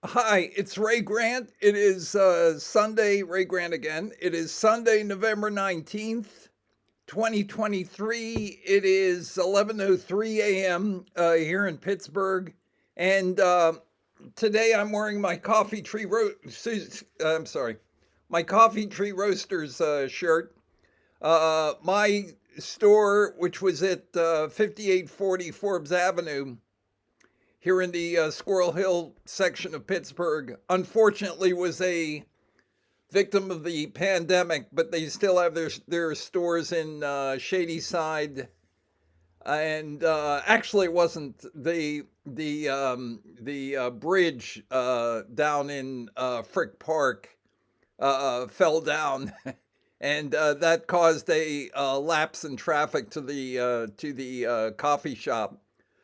Hi, it's Ray Grant. It is Sunday, Ray Grant again. It is Sunday, November 19th, 2023. It is 11:03 a.m. Here in Pittsburgh. And today I'm wearing my I'm sorry, my Coffee Tree Roasters shirt. My store, which was at 5840 Forbes Avenue, here in the Squirrel Hill section of Pittsburgh, unfortunately was a victim of the pandemic, but they still have their stores in Shady Side, and actually it wasn't the bridge down in Frick Park fell down. And that caused a lapse in traffic to the coffee shop.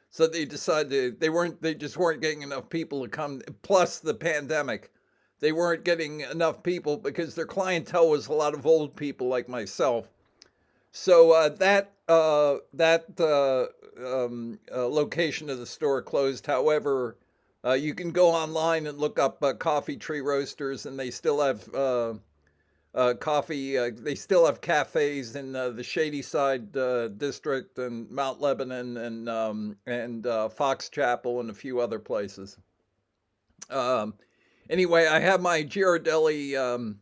So they decided they just weren't getting enough people to come. Plus the pandemic, they weren't getting enough people because their clientele was a lot of old people like myself. So that location of the store closed. However, you can go online and look up Coffee Tree Roasters, and they still have coffee. They still have cafes in the Shady Side district and Mount Lebanon and Fox Chapel and a few other places. Um, anyway, I have my Ghirardelli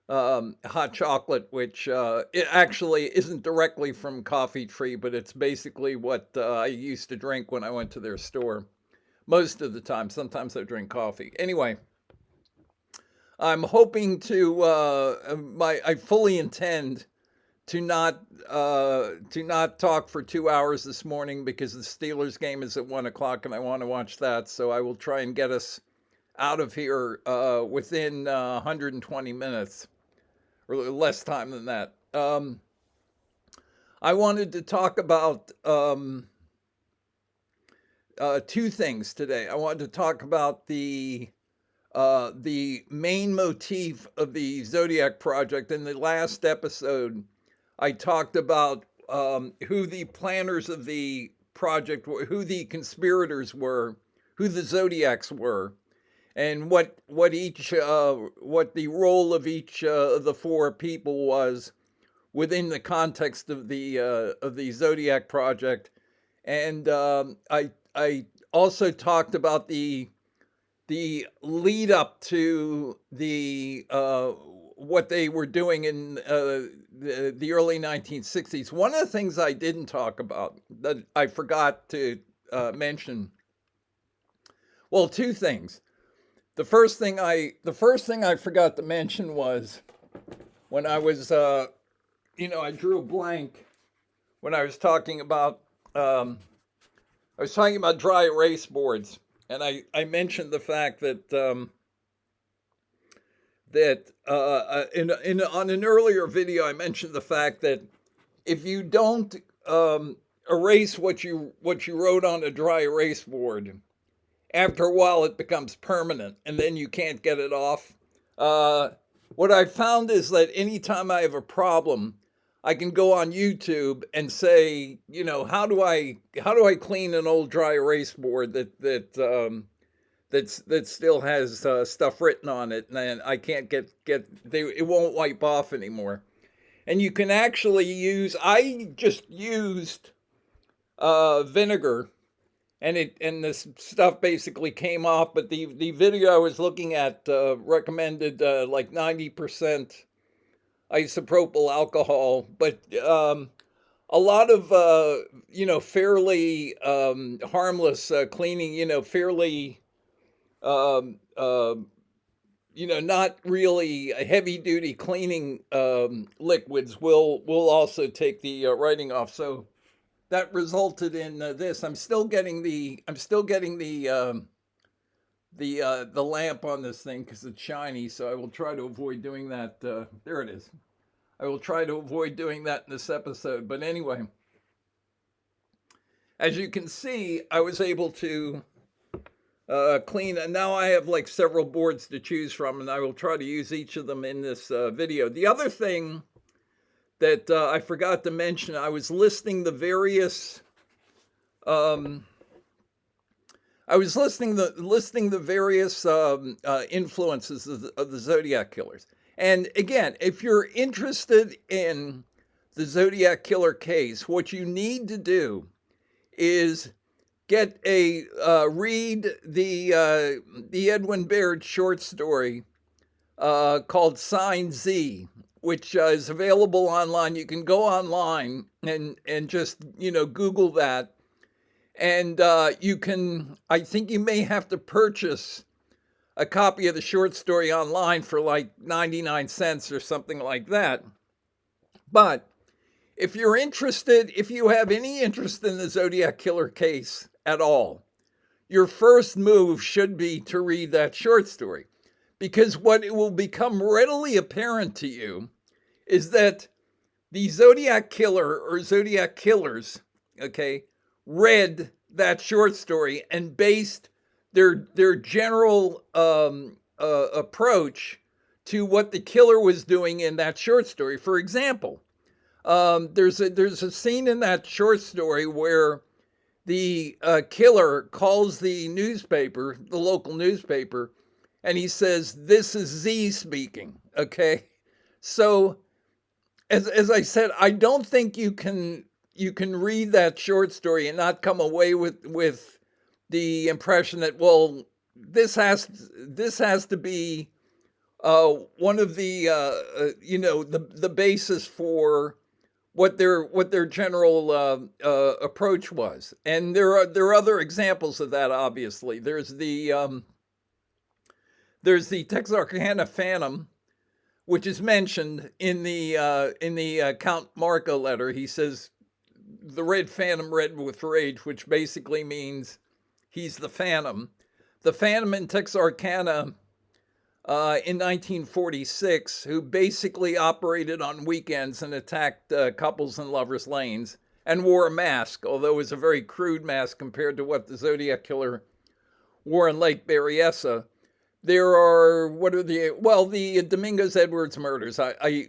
hot chocolate, which it actually isn't directly from Coffee Tree, but it's basically what I used to drink when I went to their store. Most of the time, sometimes I drink coffee. Anyway, I'm hoping to. I fully intend to not talk for 2 hours this morning because the Steelers game is at 1 o'clock and I want to watch that. So I will try and get us out of here within 120 minutes or less time than that. I wanted to talk about two things today. I wanted to talk about the main motif of the Zodiac Project. In the last episode, I talked about who the planners of the project were, who the conspirators were, who the Zodiacs were, and what the role of each of the four people was within the context of the Zodiac Project. And I also talked about the lead up to the what they were doing in the early 1960s. One of the things I didn't talk about that I forgot to mention, well, two things. The first thing I forgot to mention was when I was I drew a blank when I was talking about dry erase boards, and I mentioned the fact that on an earlier video I mentioned the fact that if you don't erase what you wrote on a dry erase board, after a while it becomes permanent, and then you can't get it off. Uh, what I found is that anytime I have a problem, I can go on YouTube and say, how do I clean an old dry erase board that still has stuff written on it, and then I can't it won't wipe off anymore. And you can actually use. I just used vinegar, and this stuff basically came off. But the video I was looking at recommended like 90% isopropyl alcohol, but a lot of fairly harmless cleaning, fairly um, uh, not really heavy duty cleaning liquids will also take the writing off. So that resulted in this. I'm still getting the lamp on this thing because it's shiny. So I will try to avoid doing that. There it is. I will try to avoid doing that in this episode. But anyway, as you can see, I was able to clean, and now I have like several boards to choose from, and I will try to use each of them in this video. The other thing that I forgot to mention, I was listing the various um, I was listing the various influences of the Zodiac killers. And again, if you're interested in the Zodiac killer case, what you need to do is read the Edwin Baird short story called Sign Z, which is available online. You can go online and just Google that, and you can. I think you may have to purchase a copy of the short story online for like 99 cents or something like that. But if you're interested, if you have any interest in the Zodiac killer case at all, your first move should be to read that short story. Because what it will become readily apparent to you is that the Zodiac killer or Zodiac killers, okay, read that short story and based their general approach to what the killer was doing in that short story. For example, there's a scene in that short story where the killer calls the newspaper, the local newspaper, and he says, "This is Z speaking." Okay, so as I said, I don't think you can read that short story and not come away with the impression that, well, this has to be one of the the basis for what their general approach was. And there are other examples of that. Obviously, there's the Texarkana Phantom, which is mentioned in the Count Marco letter. He says the Red Phantom red with rage, which basically means he's the Phantom. The Phantom in Texarkana in 1946, who basically operated on weekends and attacked couples in lovers' lanes and wore a mask, although it was a very crude mask compared to what the Zodiac killer wore in Lake Berryessa. There are, the Domingos Edwards murders. I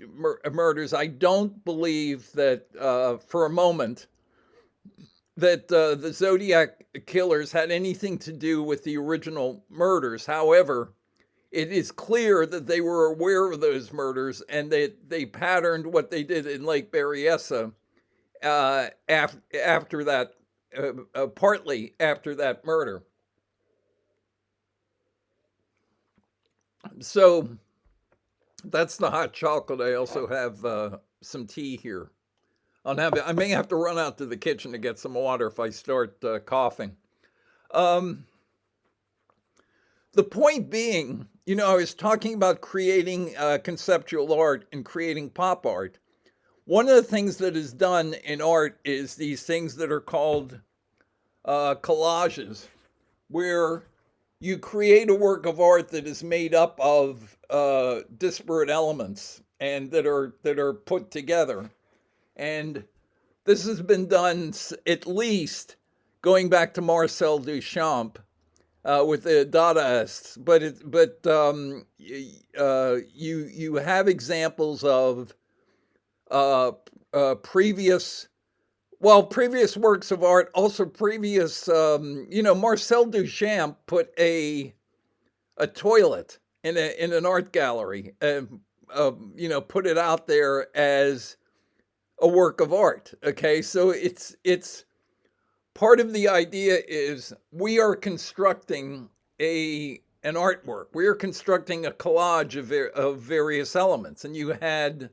don't believe that for a moment that the Zodiac killers had anything to do with the original murders. However, it is clear that they were aware of those murders and that they patterned what they did in Lake Berryessa after that, partly after that murder. So that's the hot chocolate. I also have some tea here. I may have to run out to the kitchen to get some water if I start coughing. The point being, I was talking about creating conceptual art and creating pop art. One of the things that is done in art is these things that are called collages, where you create a work of art that is made up of disparate elements and that are put together. And this has been done at least going back to Marcel Duchamp with the Dadaists, but you have examples of previous works of art, also previous, Marcel Duchamp put a toilet in an art gallery, put it out there as a work of art. Okay, so it's part of the idea is we are constructing an artwork. We are constructing a collage of various elements, and you had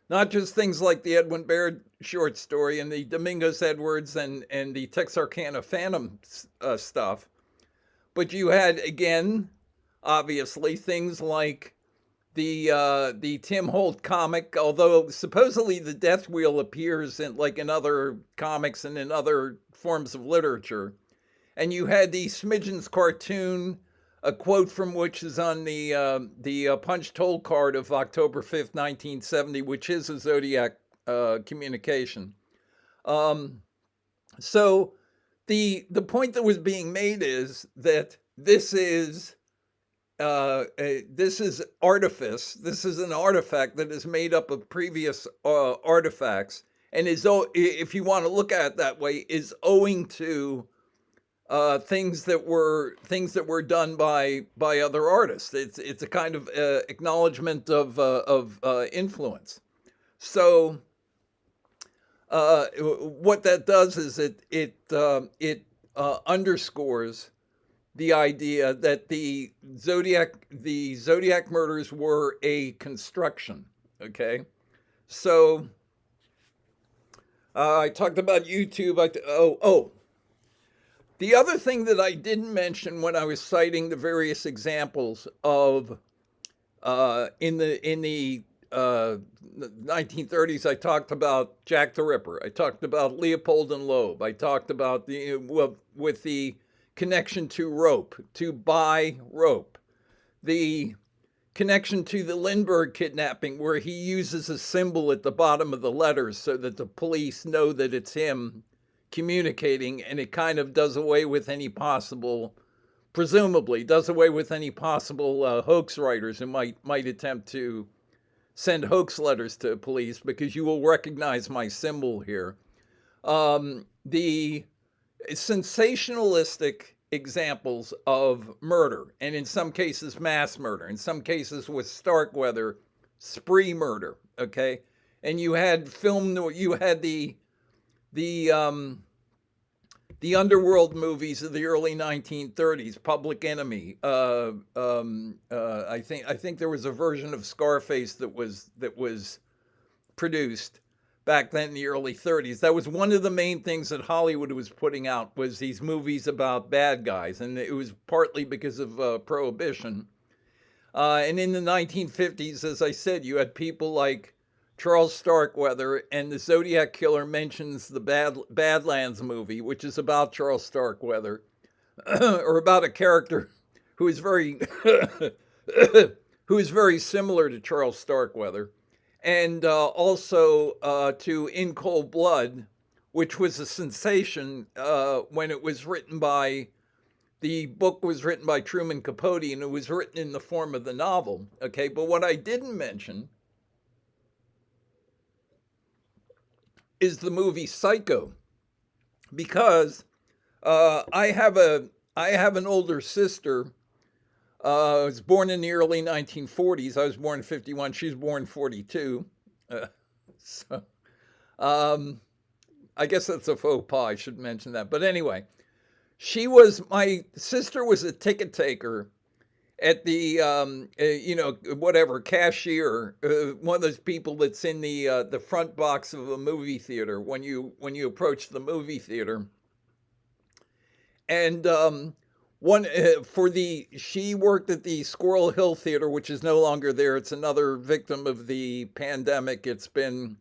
not just things like the Edwin Baird short story and the Domingos Edwards and the Texarkana Phantom stuff, but you had, again, obviously, things like the Tim Holt comic, although supposedly the Death Wheel appears in other comics and in other forms of literature. And you had the Smidgens cartoon, a quote from which is on the punched hole card of October 5th, 1970, which is a Zodiac communication. So the point that was being made is that this is artifice. This is an artifact that is made up of previous artifacts, and if you want to look at it that way, is owing to things that were done by other artists. It's a kind of acknowledgement of influence. So what that does is it underscores the idea that the Zodiac murders were a construction. Okay, so I talked about YouTube. The other thing that I didn't mention when I was citing the various examples of in the 1930s, I talked about Jack the Ripper. I talked about Leopold and Loeb. I talked about with the connection to rope, to buy rope, the connection to the Lindbergh kidnapping, where he uses a symbol at the bottom of the letters so that the police know that it's him communicating, and it kind of does away with any possible, presumably, does away with any possible hoax writers who might attempt to send hoax letters to police, because you will recognize my symbol here. The sensationalistic examples of murder, and in some cases mass murder, in some cases with Starkweather, spree murder. Okay, and you had the the underworld movies of the early 1930s, Public Enemy. I think there was a version of Scarface that was produced back then in the early 30s. That was one of the main things that Hollywood was putting out, was these movies about bad guys, and it was partly because of Prohibition. And in the 1950s, as I said, you had people like Charles Starkweather, and the Zodiac Killer mentions the Badlands movie, which is about Charles Starkweather, or about a character who is very who is very similar to Charles Starkweather, and also to In Cold Blood, which was a sensation when it was written by. The book was written by Truman Capote, and it was written in the form of the novel. Okay, but what I didn't mention is the movie Psycho, because I have an older sister. I was born in the early 1940s. I was born in 51. She was born in 42. So I guess that's a faux pas. I should mention that. But anyway, my sister was a ticket taker at the whatever, cashier, one of those people that's in the front box of a movie theater when you approach the movie theater. And she worked at the Squirrel Hill Theater, which is no longer there. It's another victim of the pandemic. It's been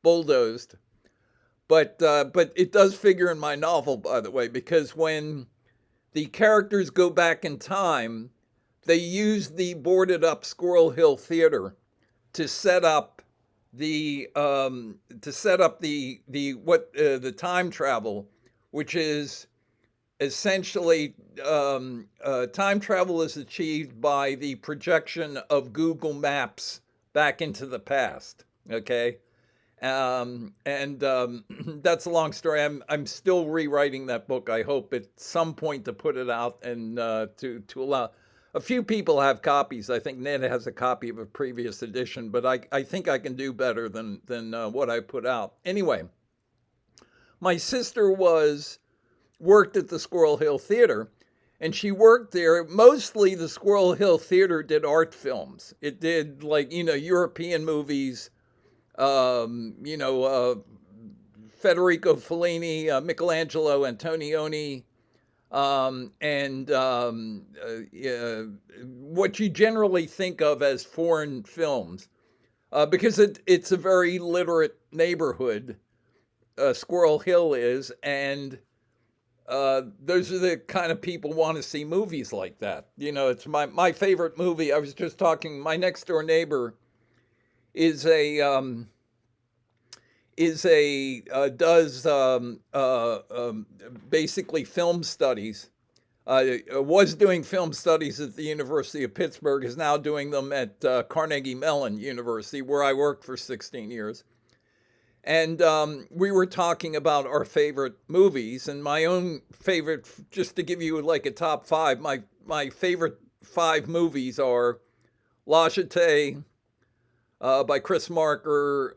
bulldozed. But it does figure in my novel, by the way, because when the characters go back in time, they use the boarded up Squirrel Hill Theater to set up the time travel, which is essentially time travel is achieved by the projection of Google Maps back into the past. Okay. That's a long story. I'm still rewriting that book. I hope at some point to put it out, and to allow a few people have copies. I think Ned has a copy of a previous edition, but I think I can do better than what I put out. Anyway, my sister worked at the Squirrel Hill Theater, and she worked there. Mostly the Squirrel Hill Theater did art films. It did, like, European movies. Federico Fellini, Michelangelo Antonioni, and what you generally think of as foreign films, because it's a very literate neighborhood, Squirrel Hill is, and those are the kind of people who want to see movies like that. It's my favorite movie. I was just talking, my next door neighbor is does basically film studies. Was doing film studies at the University of Pittsburgh, is now doing them at Carnegie Mellon University, where I worked for 16 years. And we were talking about our favorite movies, and my own favorite, just to give you like a top five, my favorite five movies are La Jetée by Chris Marker,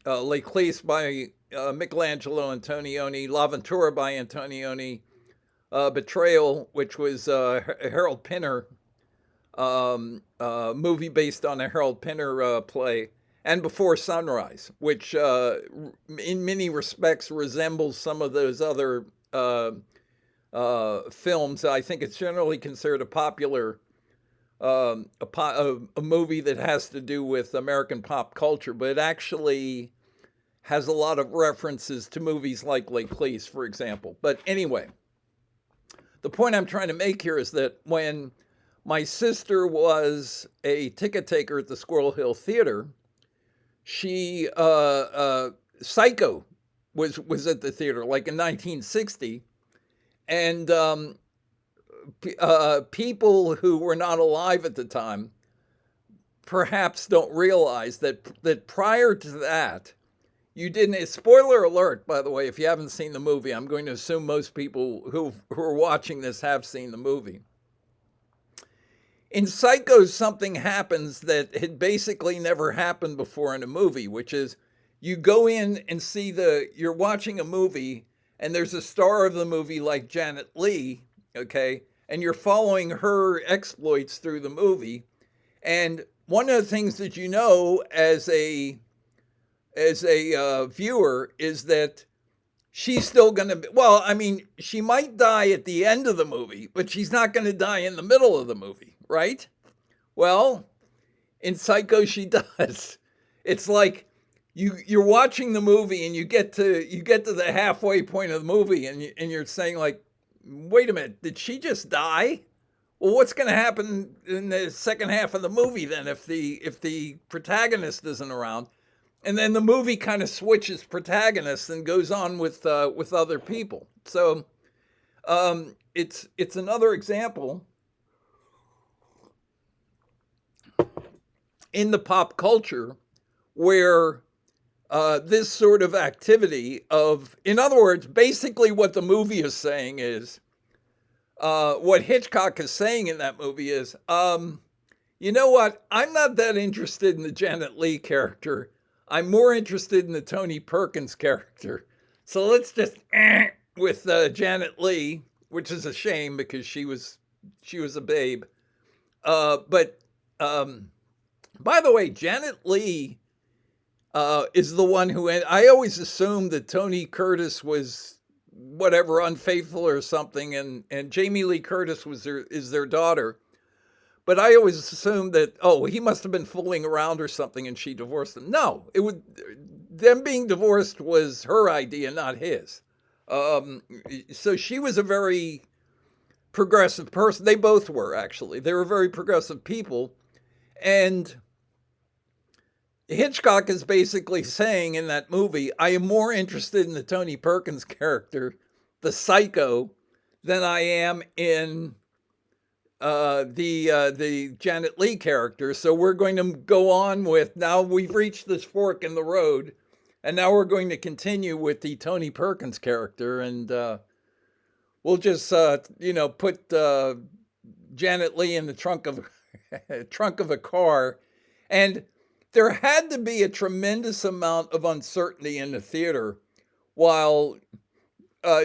Les Clis by Michelangelo Antonioni, L'Avventura by Antonioni, Betrayal, which was Harold Pinner movie based on a Harold Pinner play, and Before Sunrise, which in many respects resembles some of those other films. I think it's generally considered a popular a movie that has to do with American pop culture, but it actually has a lot of references to movies like Les Clis, for example. But anyway, the point I'm trying to make here is that when my sister was a ticket taker at the Squirrel Hill Theater, she Psycho was at the theater like in 1960, and people who were not alive at the time perhaps don't realize that prior to that, you didn't. Spoiler alert, by the way, if you haven't seen the movie, I'm going to assume most people who are watching this have seen the movie. In Psycho, something happens that had basically never happened before in a movie, which is you go in and see you're watching a movie and there's a star of the movie like Janet Leigh, okay, and you're following her exploits through the movie. And one of the things that you know as a viewer is that she's still going to, well, I mean, she might die at the end of the movie, but she's not going to die in the middle of the movie, right? Well, in Psycho, she does. It's like you're watching the movie and you get to the halfway point of the movie and you're saying like, wait a minute, did she just die? Well, what's going to happen in the second half of the movie then if the protagonist isn't around? And then the movie kind of switches protagonists and goes on with other people. So it's another example in the pop culture where this sort of activity of, in other words, basically what the movie is saying is, what Hitchcock is saying in that movie is, you know what? I'm not that interested in the Janet Leigh character. I'm more interested in the Tony Perkins character. So let's just with Janet Leigh, which is a shame because she was a babe. But by the way, Janet Leigh is the one who, I always assumed that Tony Curtis was whatever, unfaithful or something, and Jamie Lee Curtis is their daughter. But I always assumed that, he must have been fooling around or something and she divorced him. No, them being divorced was her idea, not his. So she was a very progressive person. They both were, actually. They were very progressive people. And Hitchcock is basically saying in that movie, I am more interested in the Tony Perkins character, the psycho, than I am in the Janet Leigh character. So we're going to go on with, now we've reached this fork in the road, and now we're going to continue with the Tony Perkins character, and we'll just put Janet Leigh in the trunk of a car. And there had to be a tremendous amount of uncertainty in the theater while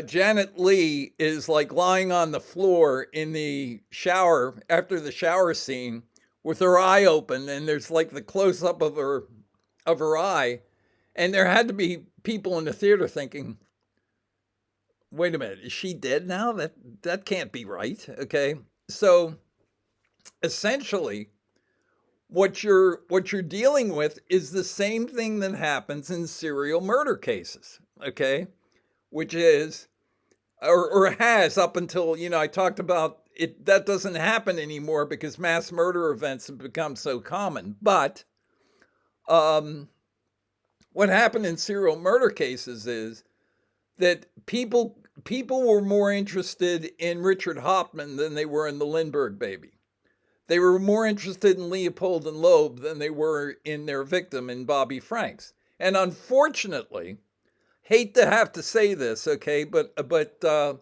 Janet Leigh is like lying on the floor in the shower after the shower scene with her eye open, and there's like the close up of her eye, and there had to be people in the theater thinking, wait a minute, is she dead now? That can't be right. Okay. So essentially what you're dealing with is the same thing that happens in serial murder cases. Okay. Which is, or has up until, I talked about it, that doesn't happen anymore because mass murder events have become so common. But what happened in serial murder cases is that people were more interested in Richard Hauptmann than they were in the Lindbergh baby. They were more interested in Leopold and Loeb than they were in their victim, in Bobby Franks. And unfortunately, hate to have to say this, okay, but the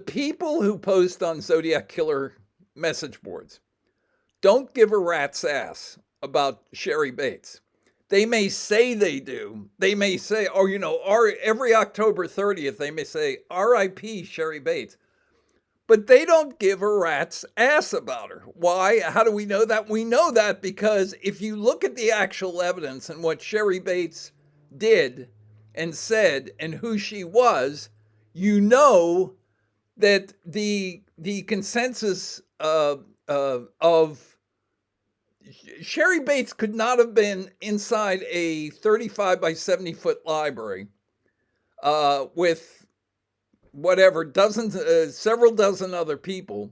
people who post on Zodiac Killer message boards don't give a rat's ass about Sherry Bates. They may say they do. They may say, oh, every October 30th, they may say, R.I.P. Sherry Bates. But they don't give a rat's ass about her. Why? How do we know that? We know that because if you look at the actual evidence and what Sherry Bates did and said and who she was, you know that the consensus of Sherry Bates could not have been inside a 35 by 70 foot library with whatever several dozen other people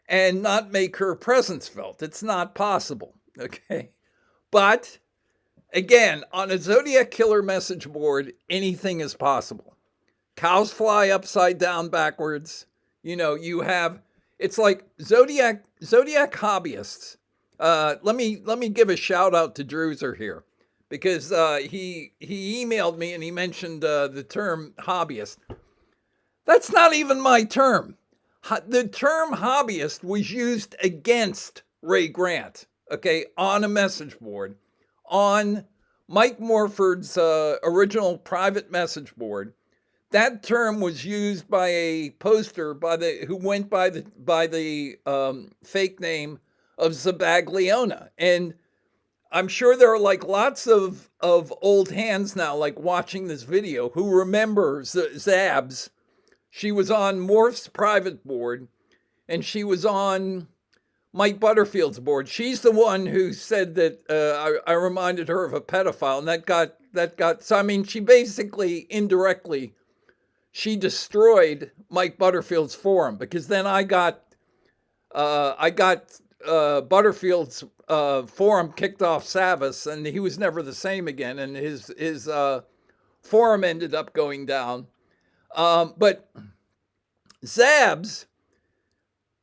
and not make her presence felt. It's not possible. Okay. But again, on a Zodiac Killer message board, anything is possible. Cows fly upside down backwards. It's like Zodiac Hobbyists. Let me give a shout out to Druser here because he emailed me and he mentioned the term hobbyist. That's not even my term. The term hobbyist was used against Ray Grant, okay, on a message board, on Mike Morford's original private message board. That term was used by a poster who went by the fake name of Zabagliona. And I'm sure there are like lots of old hands now, like watching this video, who remember Zabs. She was on Morph's private board, and she was on Mike Butterfield's board. She's the one who said that I reminded her of a pedophile, and that got. So I mean, she basically indirectly she destroyed Mike Butterfield's forum because then I got Butterfield's forum kicked off Savas, and he was never the same again, and his forum ended up going down. But Zabs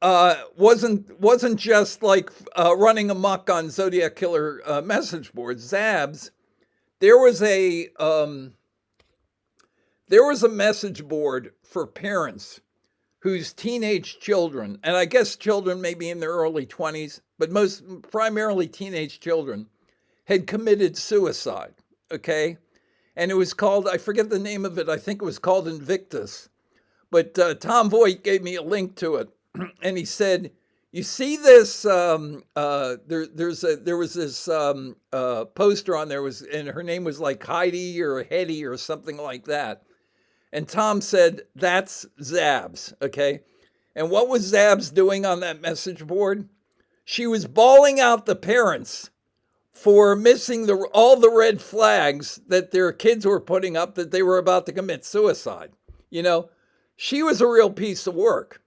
wasn't just like running amok on Zodiac Killer message boards. Zabs, there was a message board for parents whose teenage children, and I guess children maybe in their early 20s, but primarily teenage children, had committed suicide. Okay. And it was called, I forget the name of it, I think it was called Invictus. But Tom Voigt gave me a link to it. And he said, you see this, there was this poster on there, and her name was like Heidi or Hetty or something like that. And Tom said, that's Zabs, okay? And what was Zabs doing on that message board? She was bawling out the parents for missing all the red flags that their kids were putting up that they were about to commit suicide. She was a real piece of work.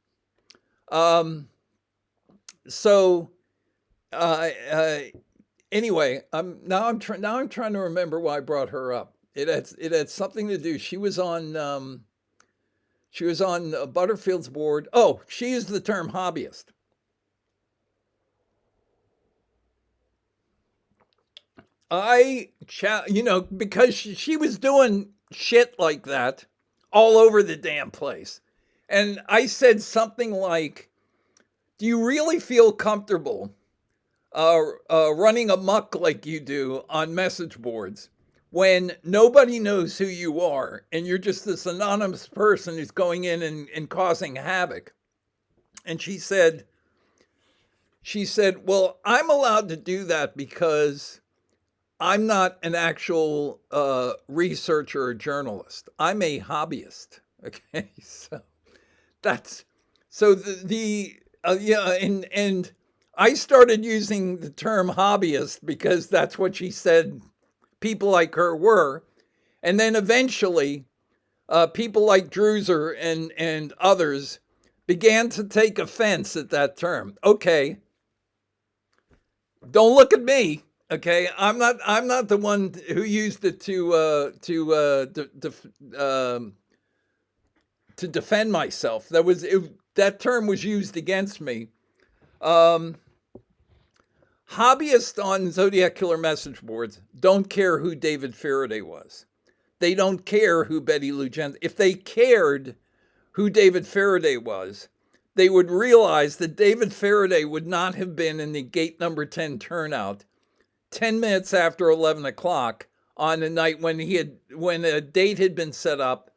Anyway, I'm trying to remember why I brought her up. It had something to do. She was on Butterfield's board. Oh, she used the term hobbyist. Because she was doing shit like that all over the damn place. And I said something like, do you really feel comfortable running amok like you do on message boards when nobody knows who you are and you're just this anonymous person who's going in and causing havoc? And she said, well, I'm allowed to do that because I'm not an actual researcher or journalist. I'm a hobbyist. Okay, so and I started using the term hobbyist because that's what she said people like her were, and then eventually people like Druser and others began to take offense at that term. Okay, don't look at me. Okay, I'm not the one who used it to defend myself. That term was used against me. Hobbyists on Zodiac Killer message boards don't care who David Faraday was. They don't care who Betty Lou Jensen. If they cared who David Faraday was, they would realize that David Faraday would not have been in the gate number 10 turnout 10 minutes after 11 o'clock on a night when a date had been set up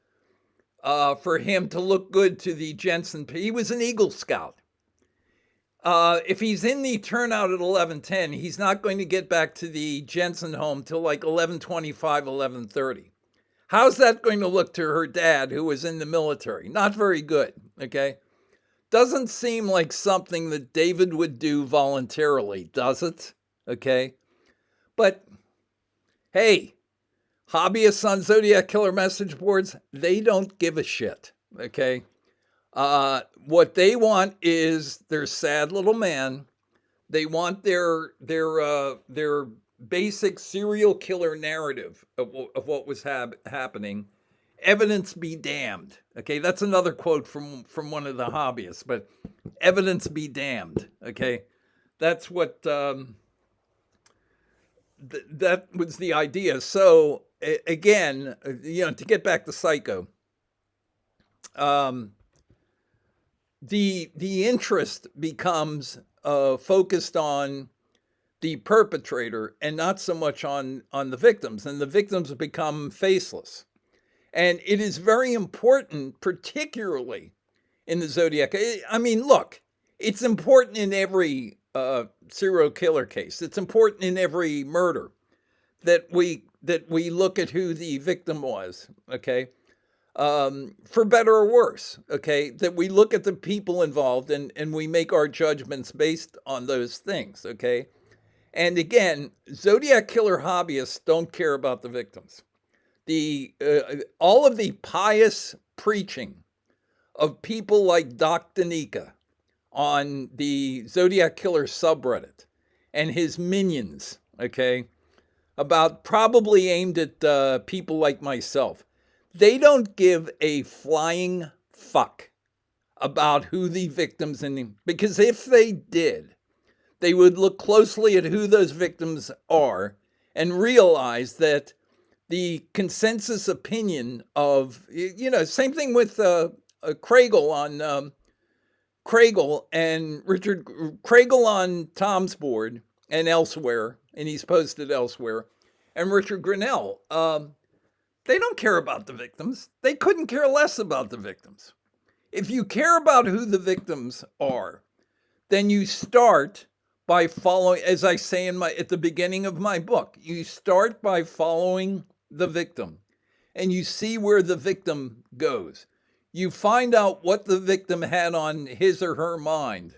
for him to look good to the Jensen. He was an Eagle Scout. If he's in the turnout at 11:10, he's not going to get back to the Jensen home till like 11:25, 11:30. How's that going to look to her dad, who was in the military? Not very good, okay? Doesn't seem like something that David would do voluntarily, does it? Okay? But, hey, hobbyists on Zodiac Killer message boards, they don't give a shit, okay? What they want is their sad little man. They want their basic serial killer narrative of what was happening. Evidence be damned. Okay, that's another quote from one of the hobbyists. But evidence be damned. Okay, that's what that was the idea. So again, to get back to Psycho. The interest becomes focused on the perpetrator and not so much on the victims, and the victims become faceless. And it is very important, particularly in the Zodiac. I mean, look, it's important in every serial killer case. It's important in every murder that we look at who the victim was, okay? For better or worse, okay, that we look at the people involved and we make our judgments based on those things, okay? And again, Zodiac Killer hobbyists don't care about the victims. All of the pious preaching of people like Doc Danica on the Zodiac Killer subreddit and his minions, okay, about probably aimed at people like myself. They don't give a flying fuck about who the victims because if they did, they would look closely at who those victims are and realize that the consensus opinion of, same thing with Craigle on Craigle and Richard Craigle on Tom's board and elsewhere, and he's posted elsewhere, and Richard Grinnell. They don't care about the victims. They couldn't care less about the victims. If you care about who the victims are, then you start by following, as I say at the beginning of my book, you start by following the victim and you see where the victim goes. You find out what the victim had on his or her mind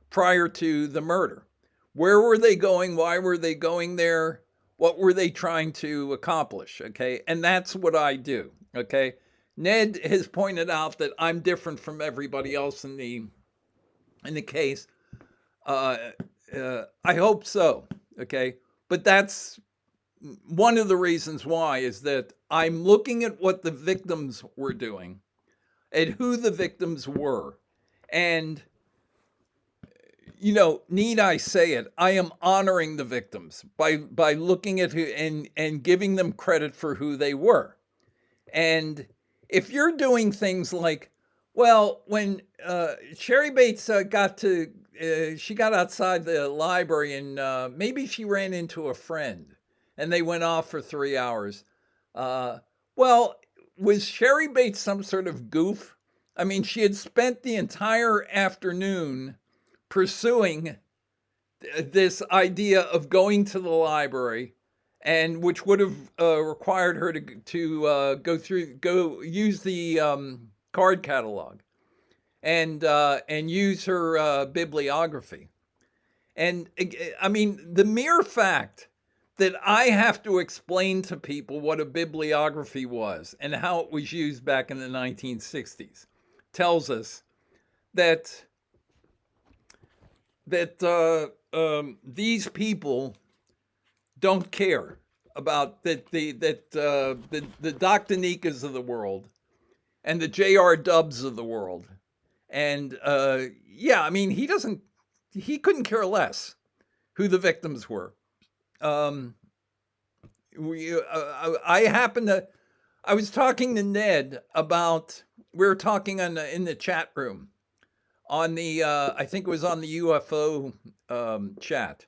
prior to the murder. Where were they going? Why were they going there? What were they trying to accomplish? Okay. And that's what I do. Okay. Ned has pointed out that I'm different from everybody else in the case. I hope so. Okay. But that's one of the reasons why, is that I'm looking at what the victims were doing, at who the victims were. And, need I say it, I am honoring the victims by looking at who and giving them credit for who they were. And if you're doing things like, well, when Sherry Bates she got outside the library and maybe she ran into a friend and they went off for 3 hours. Well, was Sherry Bates some sort of goof? I mean, she had spent the entire afternoon pursuing this idea of going to the library, and which would have required her to go use the card catalog and use her bibliography. And I mean, the mere fact that I have to explain to people what a bibliography was and how it was used back in the 1960s tells us that these people don't care about the Doc Danicas of the world and the J.R. Dubs of the world. And I mean, he couldn't care less who the victims were. Um, I was talking to Ned about, we were talking in the chat room on the, I think it was on the UFO chat,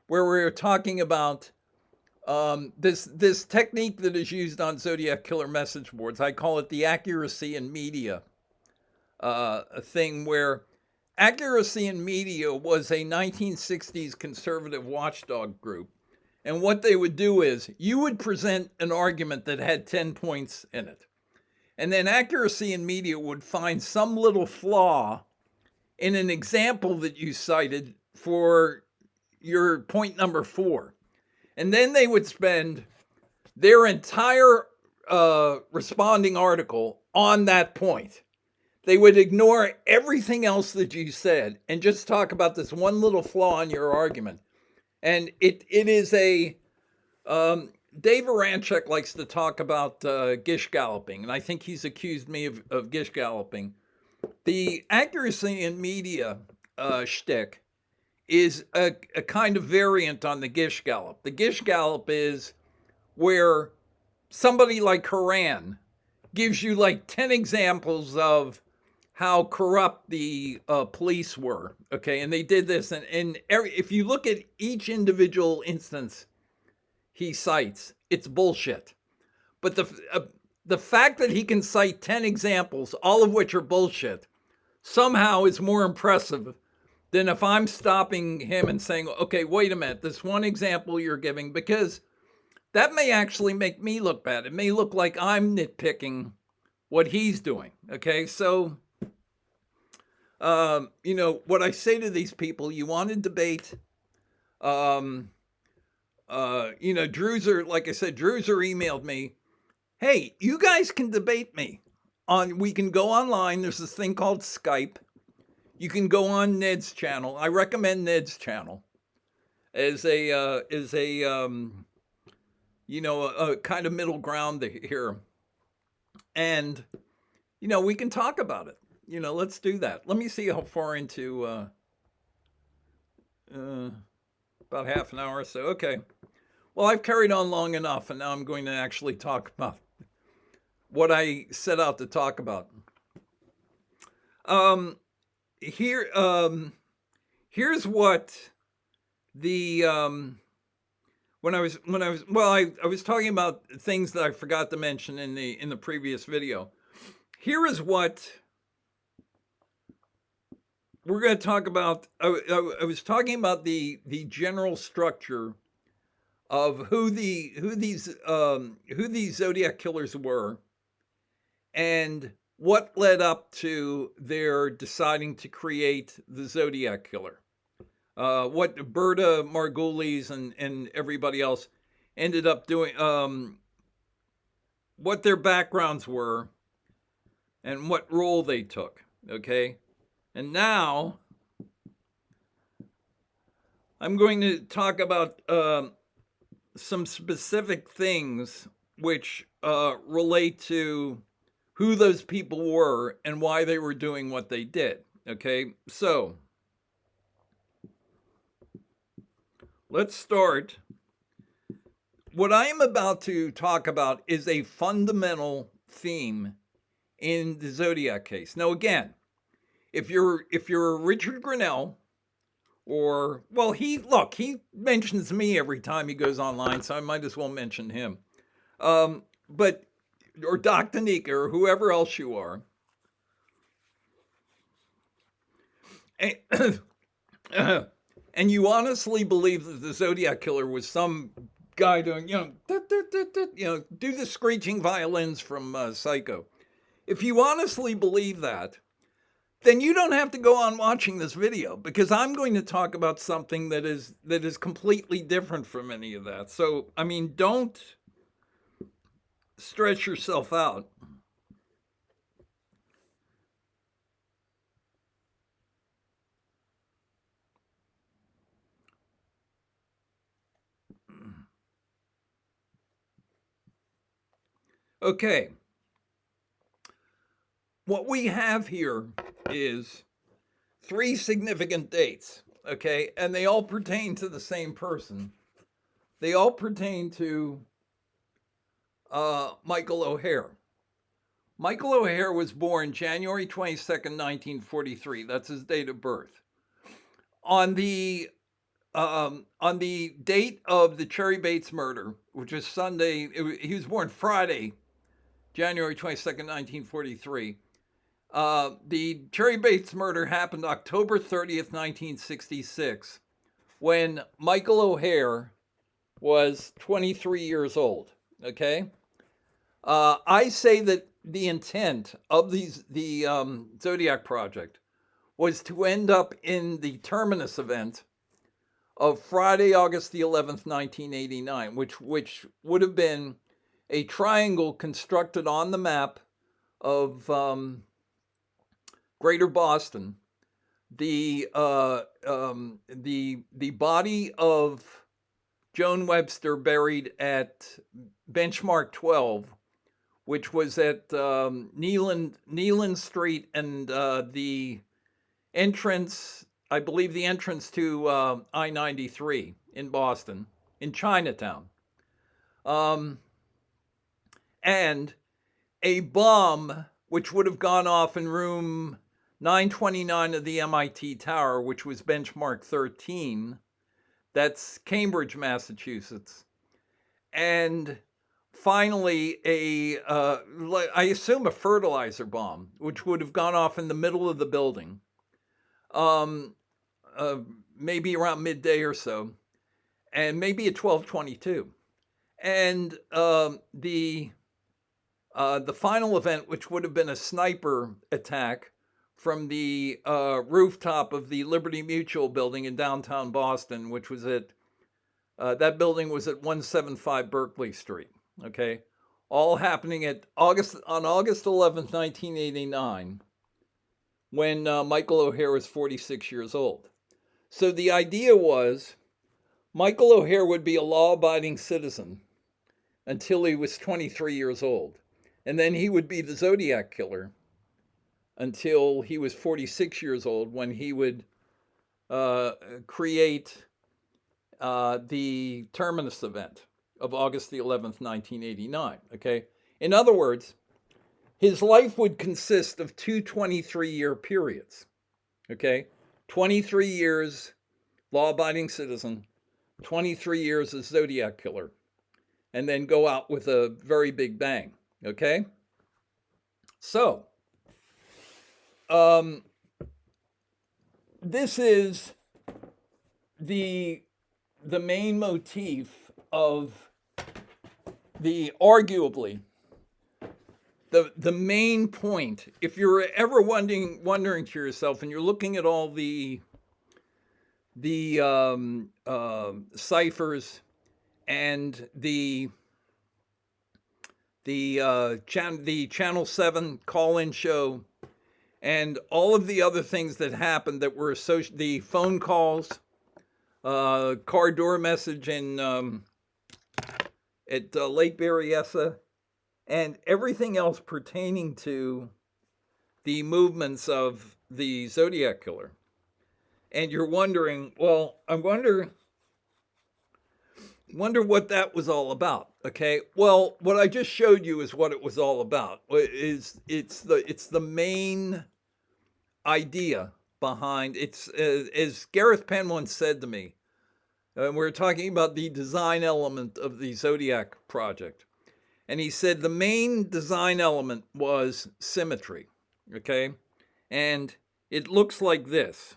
where we were talking about this technique that is used on Zodiac killer message boards. I call it the accuracy in media thing, where accuracy in media was a 1960s conservative watchdog group. And what they would do is you would present an argument that had 10 points in it. And then accuracy in media would find some little flaw in an example that you cited for your point number 4. And then they would spend their entire responding article on that point. They would ignore everything else that you said and just talk about this one little flaw in your argument. And it is a, Dave Aranchek likes to talk about gish galloping, and I think he's accused me of gish galloping. The accuracy in media shtick is a kind of variant on the gish gallop. The gish gallop is where somebody like Haran gives you like 10 examples of how corrupt the police were, okay? And they did this, and if you look at each individual instance he cites, it's bullshit. But the fact that he can cite 10 examples, all of which are bullshit, somehow is more impressive than if I'm stopping him and saying, okay, wait a minute, this one example you're giving, because that may actually make me look bad. It may look like I'm nitpicking what he's doing, okay? So, what I say to these people, you want to debate, Druser, like I said, Druser emailed me, hey, you guys can debate me. We can go online. There's this thing called Skype. You can go on Ned's channel. I recommend Ned's channel as a kind of middle ground here. And, we can talk about it. Let's do that. Let me see how far into, about half an hour or so. Okay. Well, I've carried on long enough, and now I'm going to actually talk about what I set out to talk about. Here's what the I was talking about things that I forgot to mention in the previous video. Here is what we're going to talk about. I was talking about the general structure of who these Zodiac killers were, and what led up to their deciding to create the Zodiac killer. What Berta Margulies and everybody else ended up doing, what their backgrounds were, and what role they took, okay? And now, I'm going to talk about some specific things which relate to who those people were and why they were doing what they did, okay? So, let's start. What I am about to talk about is a fundamental theme in the Zodiac case. Now, again, if you're Richard Grinnell, or, well, he mentions me every time he goes online, so I might as well mention him. Or Dr. Nika, or whoever else you are. And you honestly believe that the Zodiac killer was some guy doing, do the screeching violins from Psycho. If you honestly believe that, then you don't have to go on watching this video, because I'm going to talk about something that is completely different from any of that. So, I mean, don't stretch yourself out. Okay. What we have here is 3 significant dates. okay? And they all pertain to the same person. They all pertain to Michael O'Hare. Michael O'Hare was born January 22nd, 1943. That's his date of birth. On the date of the Cherry Bates murder, which was Sunday, he was born Friday, January 22nd, 1943. The Cherry Bates murder happened October 30th, 1966, when Michael O'Hare was 23 years old. Okay? I say that the intent of the Zodiac Project was to end up in the terminus event of Friday, August the 11th, 1989, which would have been a triangle constructed on the map of Greater Boston. The body of Joan Webster buried at benchmark 12, which was at Neelan Street and the entrance, I believe the entrance to I-93 in Boston, in Chinatown. And a bomb which would have gone off in room 929 of the MIT Tower, which was benchmark 13. That's Cambridge, Massachusetts. And finally, I assume a fertilizer bomb, which would have gone off in the middle of the building, maybe around midday or so, and maybe at 12:22. And the final event, which would have been a sniper attack from the rooftop of the Liberty Mutual building in downtown Boston, which was at, that building was at 175 Berkeley Street, okay? All happening on August 11th, 1989, when Michael O'Hare was 46 years old. So the idea was Michael O'Hare would be a law-abiding citizen until he was 23 years old. And then he would be the Zodiac killer until he was 46 years old, when he would create the terminus event of August the 11th, 1989, okay? In other words, his life would consist of two 23-year periods, okay? 23 years law-abiding citizen, 23 years as Zodiac killer, and then go out with a very big bang, okay? So, this is the main motif of arguably the main point. If you're ever wondering to yourself, and you're looking at all the ciphers and the Channel 7 call-in show, and all of the other things that happened that were associated, the phone calls, car door message in at Lake Berryessa, and everything else pertaining to the movements of the Zodiac killer. And you're wondering, well, I wonder what that was all about. Okay, well, what I just showed you is what it was all about. It's the main idea behind it's as Gareth Penn once said to me. We're talking about the design element of the Zodiac Project, and he said the main design element was symmetry. Okay, and it looks like this.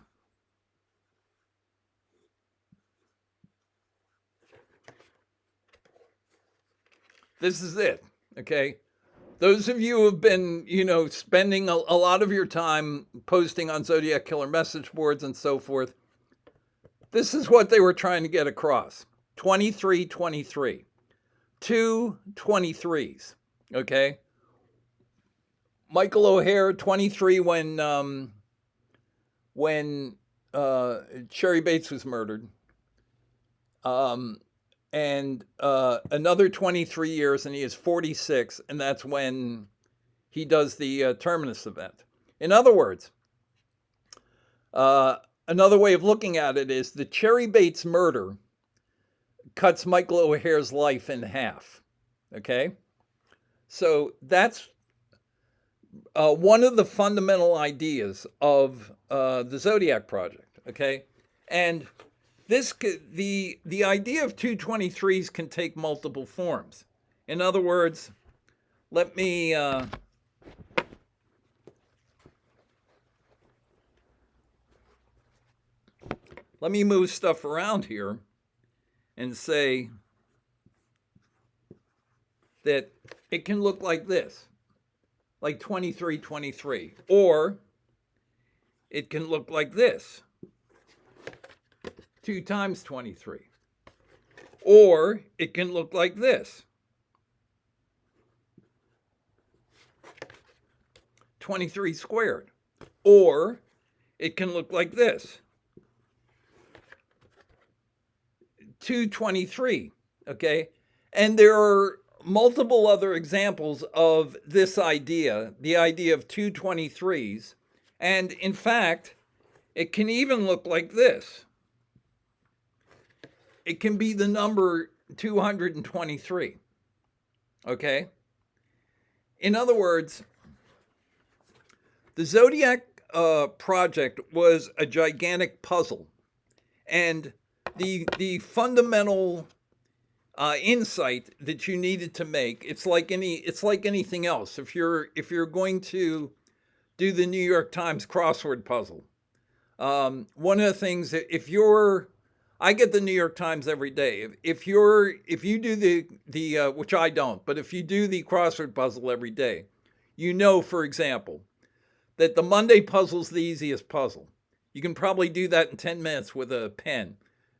This is it, okay? Those of you who have been, spending a lot of your time posting on Zodiac Killer message boards and so forth, this is what they were trying to get across. 2323. Two 23s, okay? Michael O'Hare, 23 when Cherry Bates was murdered. And another 23 years, and he is 46, and that's when he does the terminus event. In other words, another way of looking at it is the Cherry Bates murder cuts Michael O'Hare's life in half. Okay? So that's one of the fundamental ideas of the Zodiac Project. Okay? And the idea of 223s can take multiple forms. In other words, let me move stuff around here and say that it can look like this, like 2323, or it can look like this, 2 times 23, or it can look like this, 23 squared, or it can look like this, 223, okay? And there are multiple other examples of this idea, the idea of 223s, and in fact, it can even look like this. It can be the number 223, okay? In other words, the Zodiac Project was a gigantic puzzle, and the fundamental insight that you needed to make, it's like anything else. If you're going to do the New York Times crossword puzzle, one of the things that I get the New York Times every day. If you do the which I don't, but if you do the crossword puzzle every day, you know, for example, that the Monday puzzle is the easiest puzzle. You can probably do that in 10 minutes with a pen.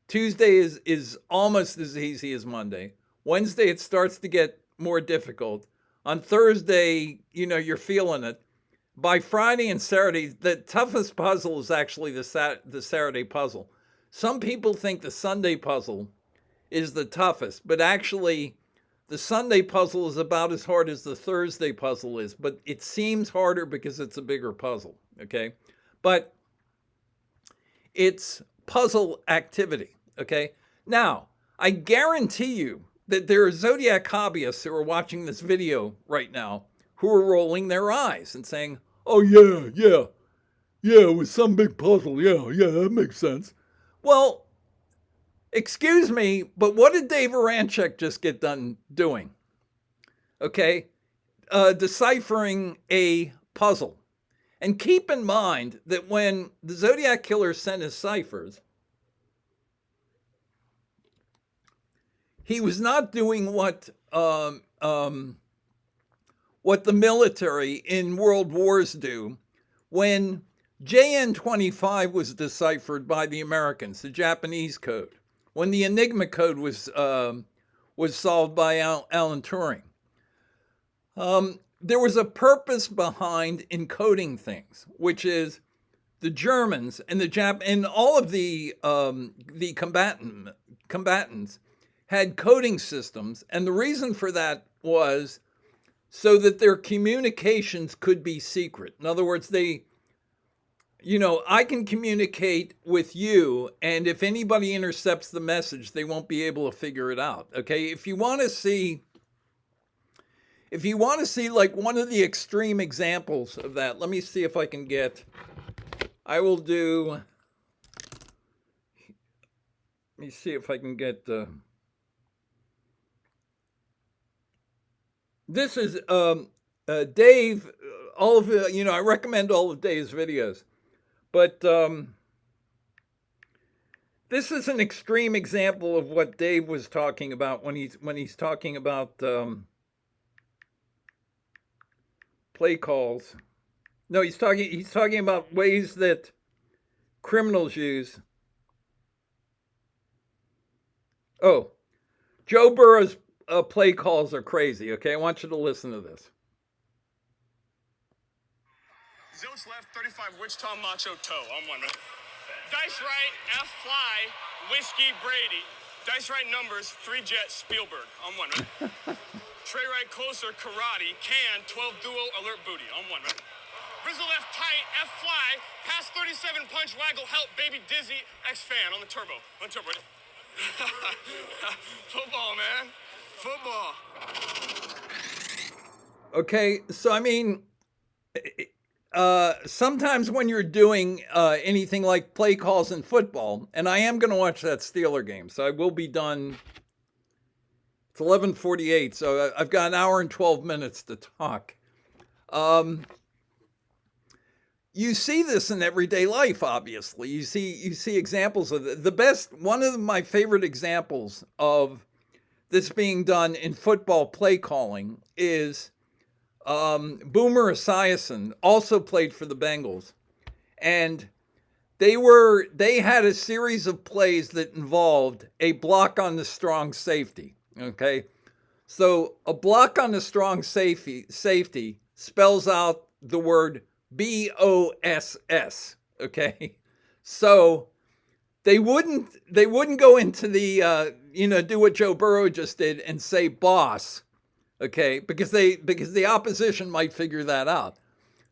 Tuesday is almost as easy as Monday. Wednesday, it starts to get more difficult. On Thursday, you're feeling it. By Friday and Saturday, the toughest puzzle is actually the Saturday puzzle. Some people think the Sunday puzzle is the toughest, but actually the Sunday puzzle is about as hard as the Thursday puzzle is, but it seems harder because it's a bigger puzzle, okay? But it's puzzle activity, okay? Now, I guarantee you that there are Zodiac hobbyists who are watching this video right now who are rolling their eyes and saying, oh, yeah, it was some big puzzle, yeah, that makes sense. Well, excuse me, but what did Dave Aranchek just get done doing? Okay, deciphering a puzzle. And keep in mind that when the Zodiac Killer sent his ciphers, he was not doing what the military in world wars do when JN-25 was deciphered by the Americans, the Japanese code, when the Enigma code was solved by Alan Turing. There was a purpose behind encoding things, which is the Germans and and all of the combatants had coding systems, and the reason for that was so that their communications could be secret. In other words, I can communicate with you, and if anybody intercepts the message, they won't be able to figure it out. Okay, if you want to see like one of the extreme examples of that, let me see if I can get. Let me see if I can get. This is Dave. All of I recommend all of Dave's videos. But this is an extreme example of what Dave was talking about when he's talking about play calls. No, he's talking about ways that criminals use. Oh, Joe Burrow's play calls are crazy. Okay, I want you to listen to this. Zilch left, 35, Wichita Macho Toe. On 1 minute. Dice right, F Fly, Whiskey Brady. Dice right numbers, 3 Jet Spielberg. On 1 minute. Trey right closer, Karate, Can, 12 Duo, Alert Booty. On 1 minute. Brizzle left tight, F fly, pass 37 punch, waggle, help, baby dizzy, X fan on the turbo. Football, man. Football. Okay, so I mean, sometimes when you're doing anything like play calls in football, and I am going to watch that Steeler game, so I will be done. It's 11:48, so I've got an hour and 12 minutes to talk. You see this in everyday life, obviously. You see examples of it. One of my favorite examples of this being done in football play calling is Boomer Esiason also played for the Bengals, and they had a series of plays that involved a block on the strong safety. Okay, so a block on the strong safety spells out the word BOSS. Okay, so they wouldn't go into the do what Joe Burrow just did and say boss. Okay, because the opposition might figure that out.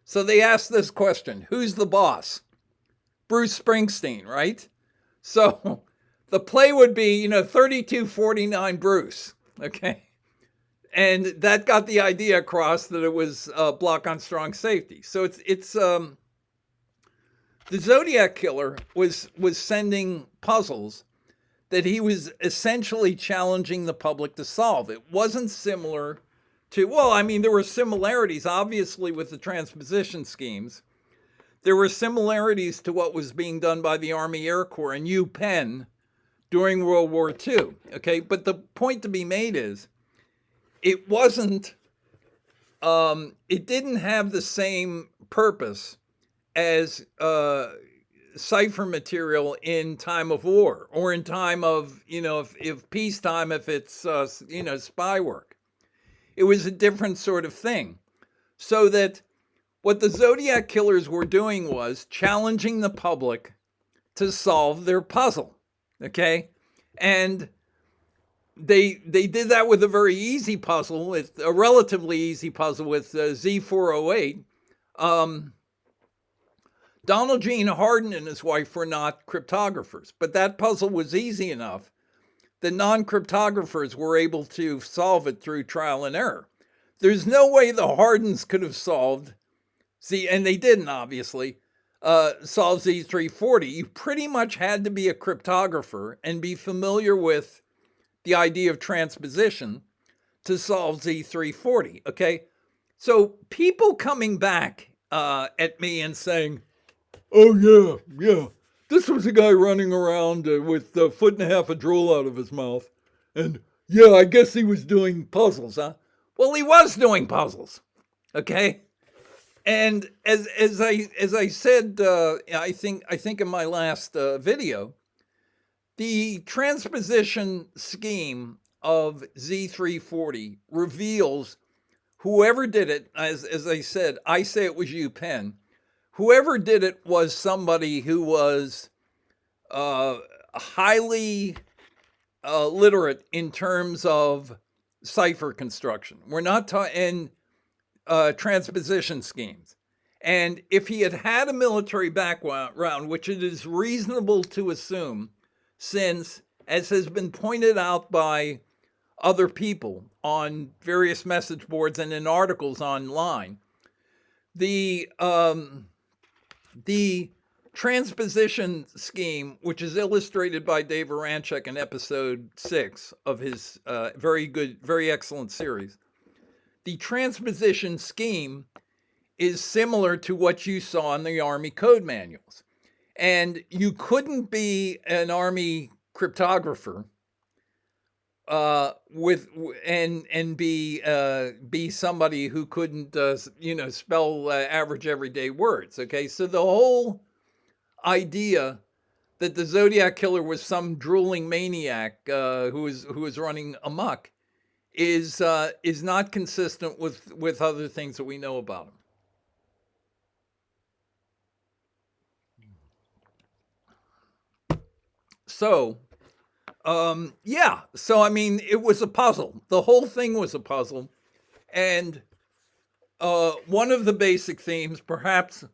So they asked this question: who's the boss? Bruce Springsteen, right? So the play would be 32-49 Bruce. Okay. And that got the idea across that it was a block on strong safety. So it's the Zodiac Killer was sending puzzles that he was essentially challenging the public to solve. It wasn't similar to, there were similarities, obviously, with the transposition schemes. There were similarities to what was being done by the Army Air Corps and UPenn during World War II. Okay, but the point to be made is, it wasn't, it didn't have the same purpose as cipher material in time of war or in time of, if peacetime, if it's, spy work. It was a different sort of thing. So that what the Zodiac Killers were doing was challenging the public to solve their puzzle. Okay? And they did that with a very easy puzzle, with a relatively easy puzzle with Z408. Donald Gene Hardin and his wife were not cryptographers, but that puzzle was easy enough that non-cryptographers were able to solve it through trial and error. There's no way the Hardins could have solved and they didn't, obviously, solve Z340. You pretty much had to be a cryptographer and be familiar with the idea of transposition to solve Z340, okay? So people coming back at me and saying, oh, yeah, this was a guy running around with a foot and a half of drool out of his mouth, and yeah, I guess he was doing puzzles, huh? Well, he was doing puzzles, okay? And as I said, I think in my last video, the transposition scheme of Z340 reveals whoever did it, as I said, I say it was UPenn. Whoever did it was somebody who was highly literate in terms of cipher construction. We're not talking transposition schemes. And if he had had a military background, which it is reasonable to assume, since, as has been pointed out by other people on various message boards and in articles online, the transposition scheme, which is illustrated by Dave Aranchek in episode 6 of his very excellent series, the transposition scheme is similar to what you saw in the Army code manuals. And you couldn't be an Army cryptographer and be somebody who couldn't spell average everyday words. Okay, so the whole idea that the Zodiac Killer was some drooling maniac who was running amok is not consistent with other things that we know about him. So, so I mean, it was a puzzle. The whole thing was a puzzle. And one of the basic themes, perhaps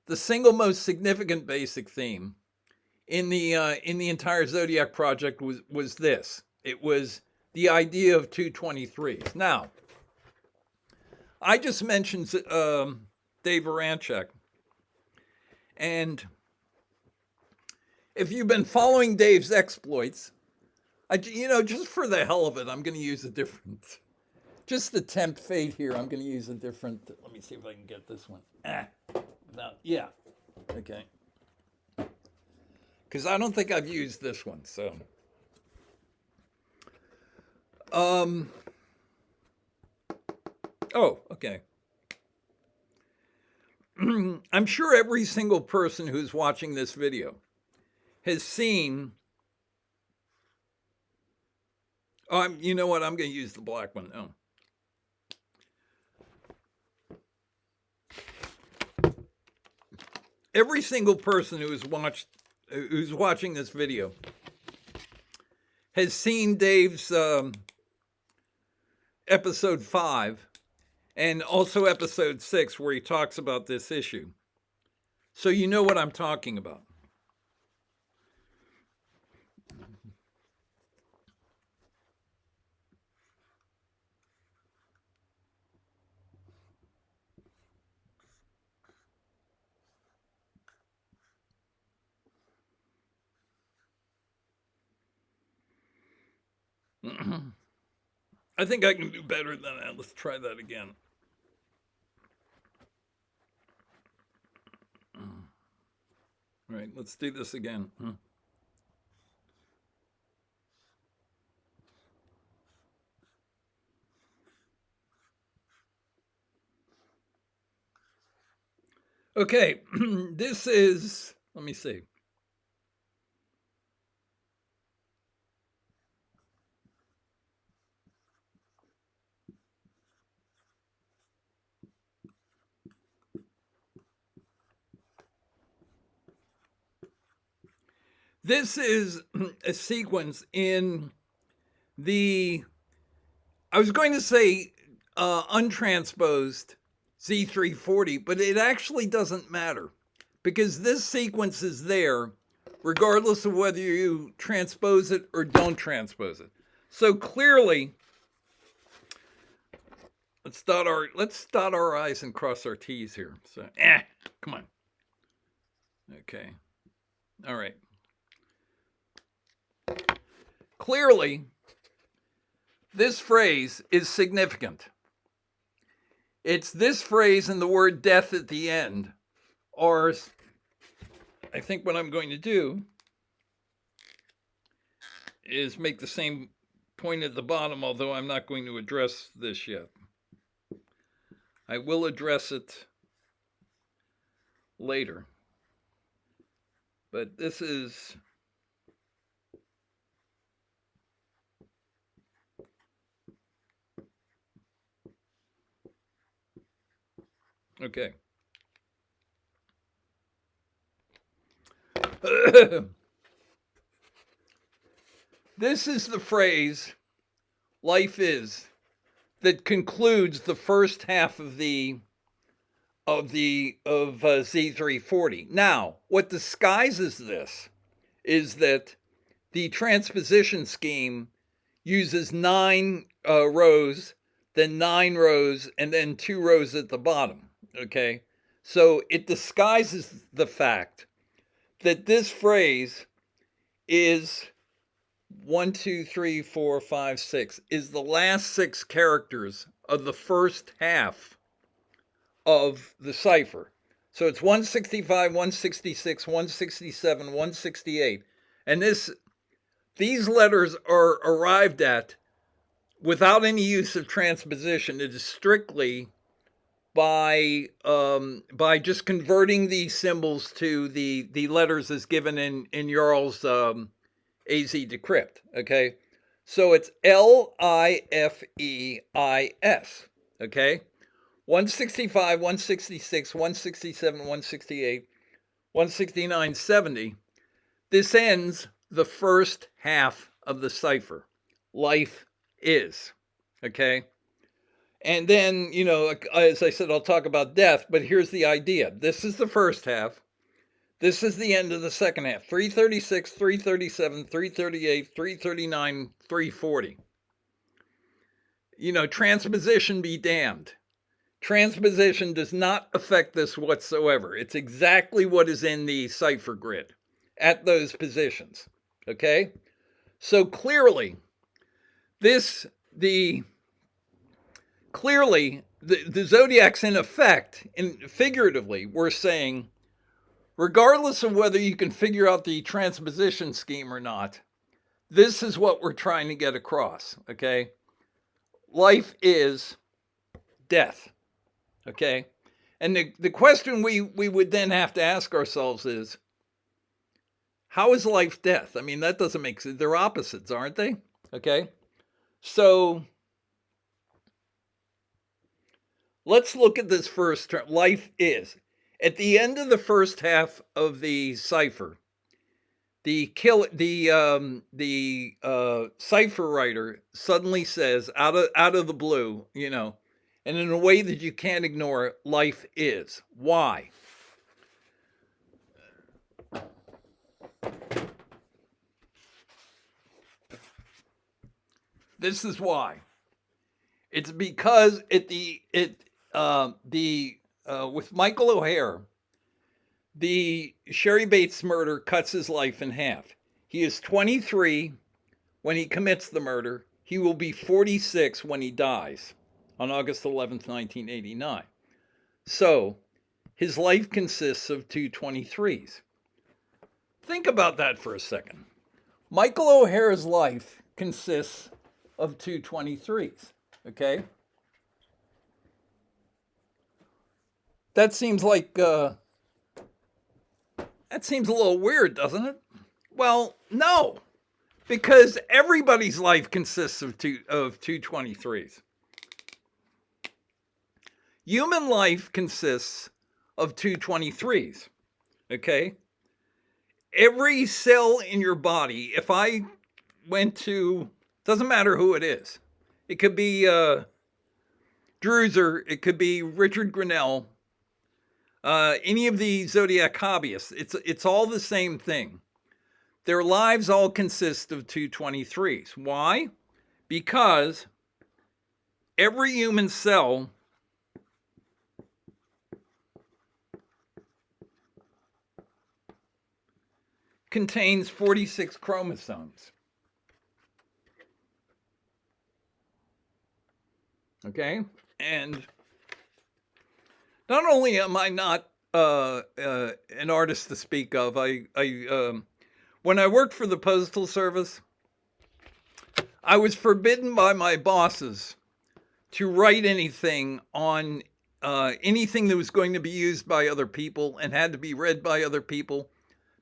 the single most significant basic theme in the entire Zodiac Project was this. It was the idea of 223s. Now, I just mentioned Dave Aranchek, and if you've been following Dave's exploits, just for the hell of it, I'm going to use a different, just the temp fade here. I'm going to use a different. Let me see if I can get this one. Yeah, okay. Because I don't think I've used this one. So, oh, okay. I'm sure every single person who's watching this video has seen. You know what? I'm going to use the black one. Every single person who's watching this video has seen Dave's episode 5 and also episode 6 where he talks about this issue. So you know what I'm talking about. I think I can do better than that. Let's try that again. All right, let's do this again. Okay, this is, let me see. This is a sequence in the, I was going to say untransposed Z340, but it actually doesn't matter because this sequence is there regardless of whether you transpose it or don't transpose it. So clearly, let's dot our I's and cross our T's here. So, come on. Okay. All right. Clearly, this phrase is significant. It's this phrase and the word death at the end, or I think what I'm going to do is make the same point at the bottom, although I'm not going to address this yet. I will address it later. But this is okay. This is the phrase "life is" that concludes the first half of Z340. Now, what disguises this is that the transposition scheme uses 9 rows, then 9 rows, and then 2 rows at the bottom. Okay, so it disguises the fact that this phrase is 1, 2, 3, 4, 5, 6 is the last 6 characters of the first half of the cipher. So it's 165, 166, 167, 168. And these letters are arrived at without any use of transposition. It is strictly by just converting these symbols to the letters as given in Jarl's AZ decrypt. Okay, so it's LIFEIS. Okay, 165, 166, 167, 168, 169, 70. This ends the first half of the cipher. Life is. Okay, And then, as I said, I'll talk about death, but here's the idea. This is the first half. This is the end of the second half. 336, 337, 338, 339, 340. Transposition be damned. Transposition does not affect this whatsoever. It's exactly what is in the cipher grid at those positions. Okay? So clearly, the Zodiac's in effect, and figuratively, we're saying, regardless of whether you can figure out the transposition scheme or not, this is what we're trying to get across, okay? Life is death, okay? And the question we would then have to ask ourselves is, how is life death? I mean, that doesn't make sense. They're opposites, aren't they? Okay? So let's look at this first term. Life is. At the end of the first half of the cipher, the cipher writer suddenly says, out of the blue, and in a way that you can't ignore, life is. Why? This is why. It's because with Michael O'Hare, the Sherry Bates murder cuts his life in half. He is 23 when he commits the murder. He will be 46 when he dies on August 11th, 1989. So his life consists of two 23s. Think about that for a second. Michael O'Hare's life consists of two 23s, okay? That seems like that seems a little weird, doesn't it? Well, no, because everybody's life consists of two 23s. Human life consists of two 23s. Okay? Every cell in your body, if I went to, doesn't matter who it is. It could be Druser, it could be Richard Grinnell, any of the Zodiac hobbyists. It's all the same thing. Their lives all consist of two 23s. Why? Because every human cell contains 46 chromosomes. Okay? And not only am I not an artist to speak of, when I worked for the Postal Service, I was forbidden by my bosses to write anything on anything that was going to be used by other people and had to be read by other people,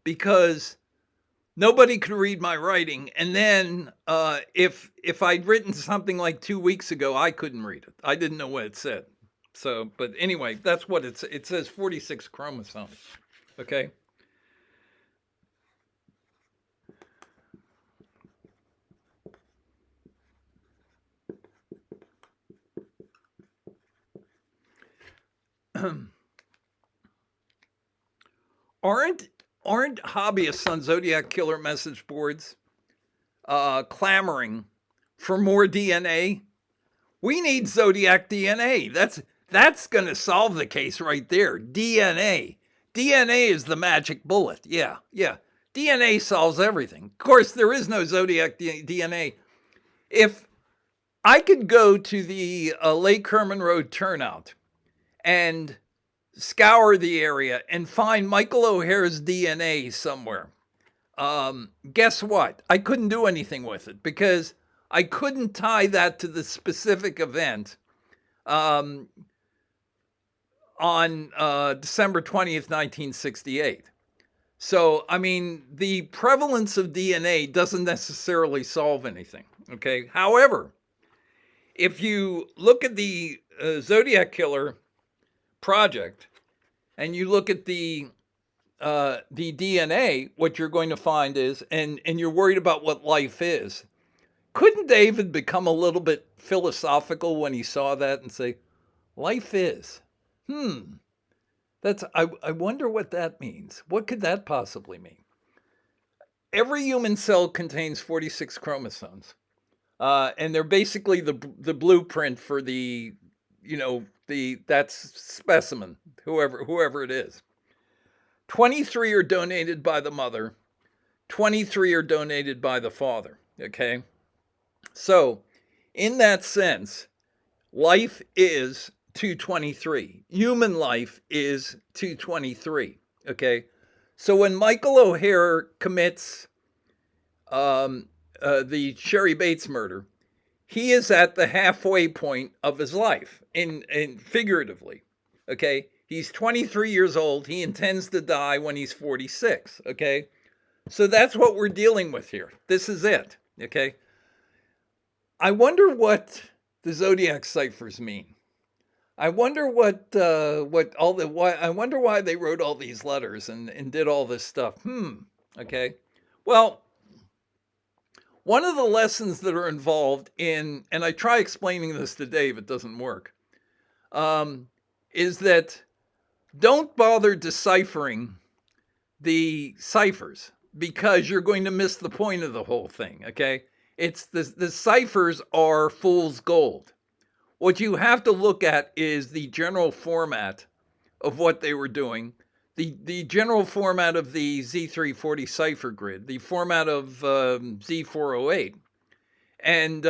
because nobody could read my writing. And then if I'd written something like 2 weeks ago, I couldn't read it. I didn't know what it said. So, but anyway, that's what it says 46 chromosomes. Okay. Aren't hobbyists on Zodiac Killer message boards clamoring for more DNA? We need Zodiac DNA. That's going to solve the case right there. DNA. DNA is the magic bullet. Yeah. DNA solves everything. Of course, there is no Zodiac DNA. If I could go to the Lake Herman Road turnout and scour the area and find Michael O'Hare's DNA somewhere, guess what? I couldn't do anything with it because I couldn't tie that to the specific event on December 20th, 1968. So, I mean, the prevalence of DNA doesn't necessarily solve anything, okay? However, if you look at the Zodiac Killer Project and you look at the DNA, what you're going to find is, and you're worried about what life is, couldn't David become a little bit philosophical when he saw that and say, life is? I wonder what that means. What could that possibly mean? Every human cell contains 46 chromosomes. And they're basically the blueprint for that's specimen, whoever it is. 23 are donated by the mother, 23 are donated by the father. Okay, so in that sense, life is 223. Human life is 223. Okay, so when Michael O'Hare commits the Sherry Bates murder, he is at the halfway point of his life, in figuratively. Okay, he's 23 years old. He intends to die when he's 46. Okay, so that's what we're dealing with here. This is it. Okay, I wonder what the Zodiac ciphers mean. I wonder I wonder why they wrote all these letters and did all this stuff. Okay, well, one of the lessons that are involved in, and I try explaining this to Dave, it doesn't work, is that don't bother deciphering the ciphers because you're going to miss the point of the whole thing, okay? It's the ciphers are fool's gold. What you have to look at is the general format of what they were doing, the general format of the Z340 cipher grid, the format of Z408, and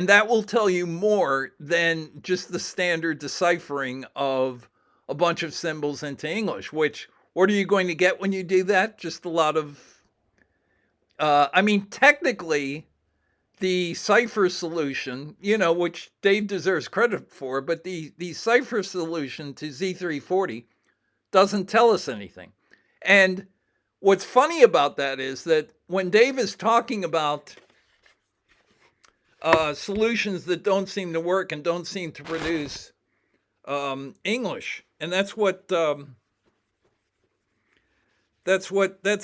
that will tell you more than just the standard deciphering of a bunch of symbols into English. Which, what are you going to get when you do that? Just a lot of, technically, the cipher solution, which Dave deserves credit for, but the cipher solution to Z340 doesn't tell us anything. And what's funny about that is that when Dave is talking about solutions that don't seem to work and don't seem to produce English, and that's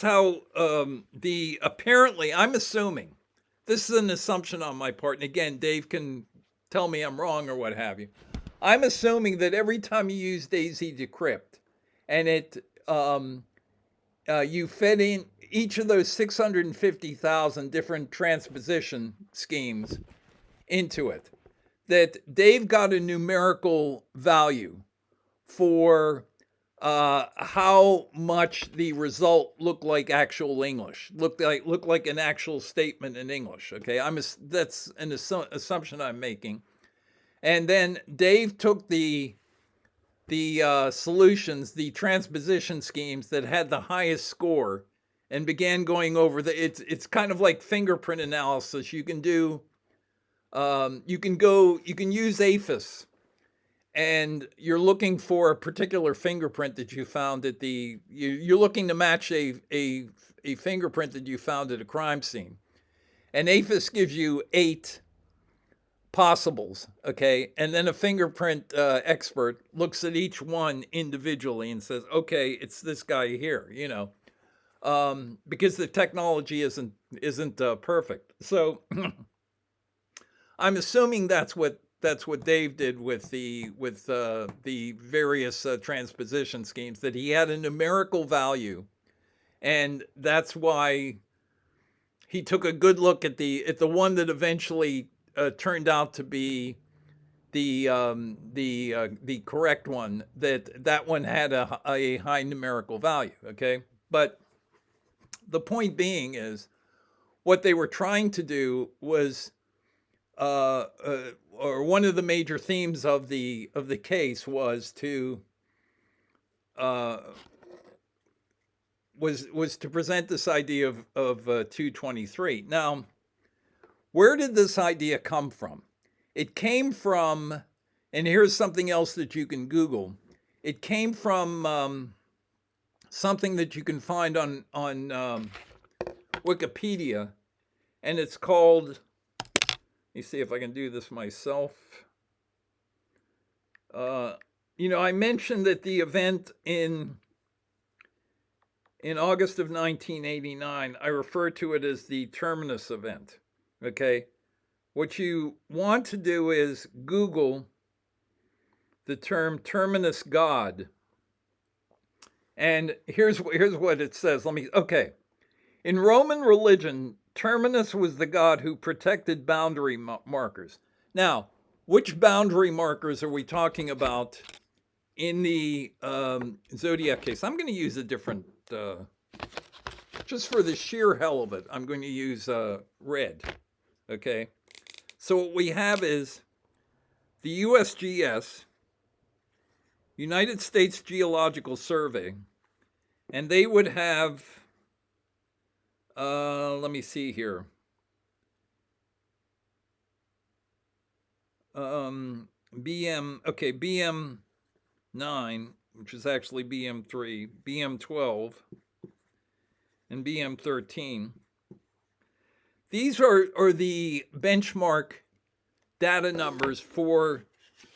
how apparently, I'm assuming, this is an assumption on my part, and again, Dave can tell me I'm wrong or what have you. I'm assuming that every time you use Daisy Decrypt, and you fed in each of those 650,000 different transposition schemes into it, that Dave got a numerical value for how much the result looked like actual English, looked like an actual statement in English. Okay, that's an assumption I'm making. And then Dave took the solutions, the transposition schemes that had the highest score, and began going over it's kind of like fingerprint analysis. You can do, you can use APHIS, and you're looking for a particular fingerprint that you found at you're looking to match a fingerprint that you found at a crime scene. And APHIS gives you 8 possibles, okay? And then a fingerprint expert looks at each one individually and says, okay, it's this guy here, because the technology isn't perfect. So I'm assuming that's what Dave did with the various transposition schemes, that he had a numerical value, and that's why he took a good look at the one that eventually turned out to be the correct one. That one had a high numerical value. Okay, but the point being is, what they were trying to do was, or one of the major themes of the case was to present this idea of 223. Now, where did this idea come from? It came from, and here's something else that you can Google. It came from something that you can find on Wikipedia, and it's called, let me see if I can do this myself. I mentioned that the event in in August of 1989, I refer to it as the terminus event. Okay. What you want to do is Google the term terminus god. And here's what it says. Okay. In Roman religion, Terminus was the god who protected boundary markers. Now, which boundary markers are we talking about in the Zodiac case? I'm going to use a different, just for the sheer hell of it, I'm going to use red. Okay. So what we have is the USGS, United States Geological Survey, and they would have, let me see here. BM 9, which is actually BM 3, BM 12, and BM 13. These are the benchmark data numbers for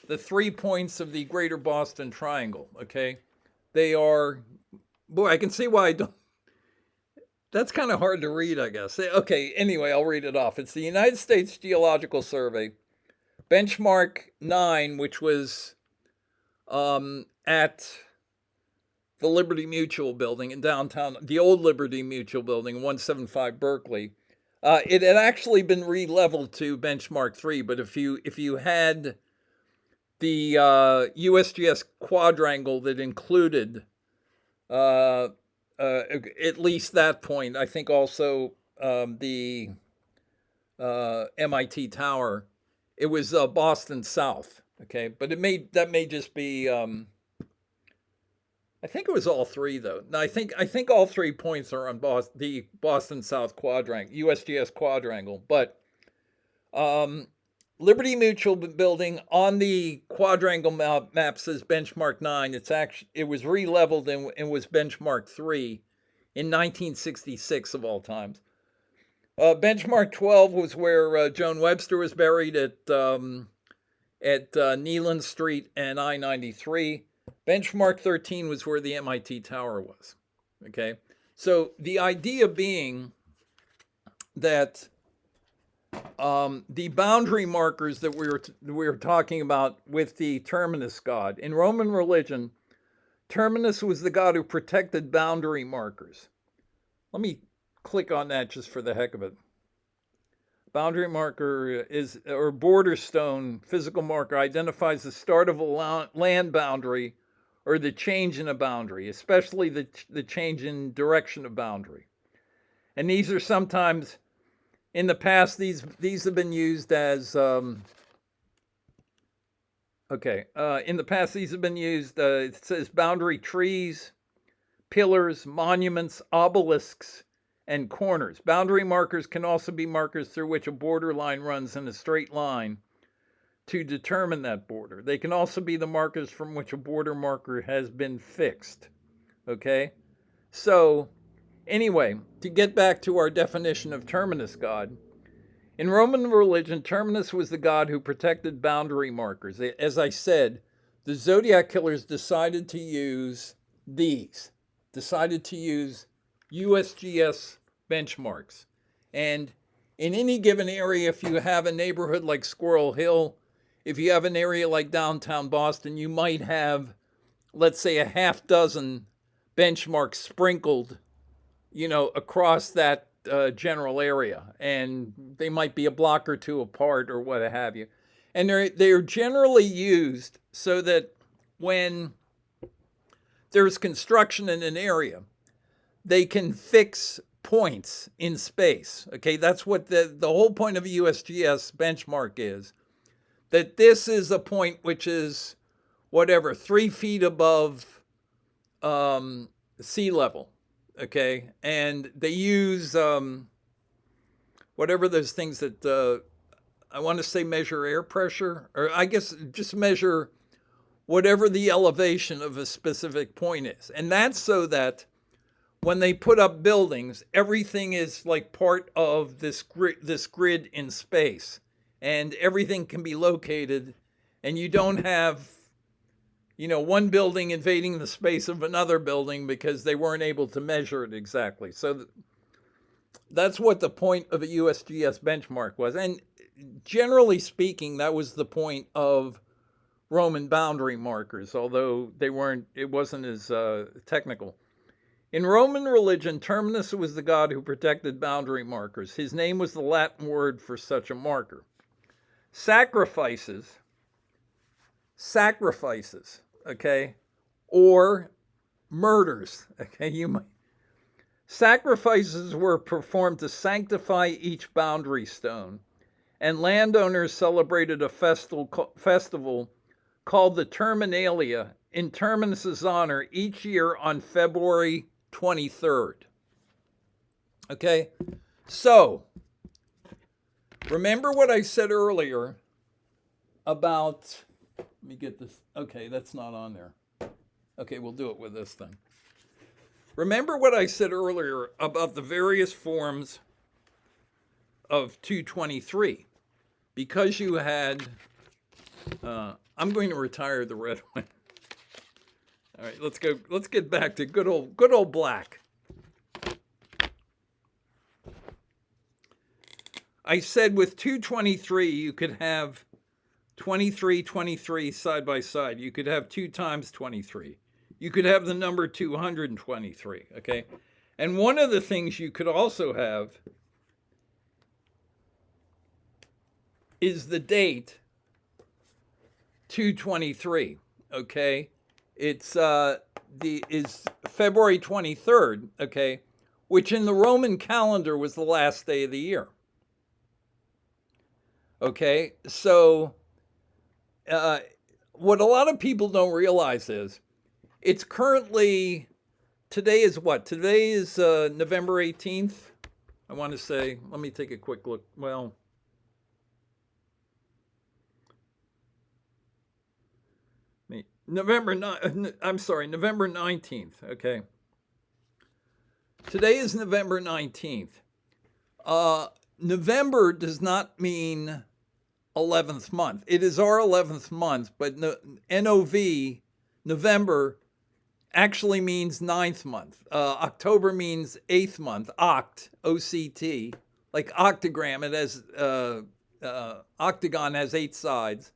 the 3 points of the Greater Boston Triangle. Okay, they are. Boy, I can see why I don't. That's kind of hard to read, I guess. Okay, anyway, I'll read it off. It's the United States Geological Survey, benchmark 9, which was at the Liberty Mutual building in downtown, the old Liberty Mutual building, 175 Berkeley. It had actually been re-leveled to benchmark 3, but if you had the USGS quadrangle that included at least that point, I think also the MIT Tower, it was Boston South. Okay, but that may just be. I think it was all three though. No, I think all 3 points are on the Boston South quadrangle, USGS quadrangle. But Liberty Mutual building on the quadrangle map says benchmark 9. It was re-leveled and was benchmark 3 in 1966 of all times. Benchmark 12 was where Joan Webster was buried at Neelan Street and I-93. Benchmark 13 was where the MIT Tower was. Okay, so the idea being that the boundary markers that we were talking about with the terminus god in Roman religion, Terminus was the god who protected boundary markers. Let me click on that just for the heck of it. Boundary marker or border stone, physical marker, identifies the start of a land boundary or the change in a boundary, especially the change in direction of boundary. And these are sometimes, in the past, these have been used as, in the past these have been used, it says boundary trees, pillars, monuments, obelisks, and corners. Boundary markers can also be markers through which a border line runs in a straight line to determine that border. They can also be the markers from which a border marker has been fixed. Okay? So, anyway, to get back to our definition of terminus god, in Roman religion, Terminus was the god who protected boundary markers. As I said, the Zodiac killers decided to use USGS benchmarks. And in any given area, if you have a neighborhood like Squirrel Hill, if you have an area like downtown Boston, you might have, let's say, a half dozen benchmarks sprinkled, across that general area. And they might be a block or two apart or what have you. And they're generally used so that when there's construction in an area, they can fix points in space. Okay, that's what the whole point of a USGS benchmark is. That this is a point which is 3 feet above sea level. Okay, and they use whatever those things that I want to say measure air pressure, or I guess just measure whatever the elevation of a specific point is. And that's so that when they put up buildings, everything is like part of this grid in space, and everything can be located, and you don't have, one building invading the space of another building because they weren't able to measure it exactly. So that's what the point of a USGS benchmark was. And generally speaking, that was the point of Roman boundary markers, although it wasn't as technical. In Roman religion, Terminus was the god who protected boundary markers. His name was the Latin word for such a marker. Sacrifices, okay, or murders, okay, sacrifices were performed to sanctify each boundary stone, and landowners celebrated a festival called the Terminalia in Terminus's honor each year on February 23rd. Okay, so remember what I said earlier about, let me get this, okay, that's not on there. Okay, we'll do it with this then. Remember what I said earlier about the various forms of 223. Because you had, I'm going to retire the red one. All right, let's get back to good old black. I said with 223, you could have 23, 23 side by side. You could have 2 times 23. You could have the number 223, okay? And one of the things you could also have is the date 223, okay? It's is February 23rd, okay? Which in the Roman calendar was the last day of the year. Okay, so what a lot of people don't realize is it's currently, today is what? Today is November 18th. I want to say, let me take a quick look. Well, November 19th, okay. Today is November 19th. November does not mean 11th month. It is our 11th month, but NOV, November, actually means 9th month. October means 8th month, oct, O-C-T, like octagram, it has, octagon has 8 sides.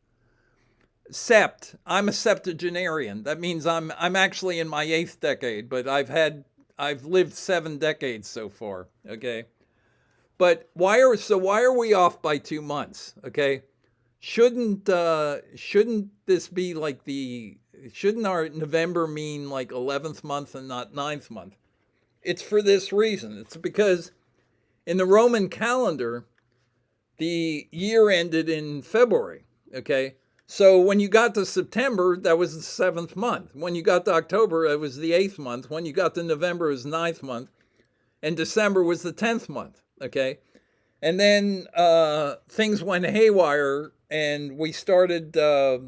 Sept, I'm a septuagenarian. That means I'm actually in my 8th decade, but I've lived 7 decades so far, okay? But why are we off by 2 months? Okay, shouldn't this be like shouldn't our November mean like 11th month and not 9th month? It's for this reason. It's because in the Roman calendar, the year ended in February. Okay, so when you got to September, that was the 7th month. When you got to October, it was the 8th month. When you got to November, it was 9th month, and December was the 10th month. Okay, and then things went haywire, and we started. I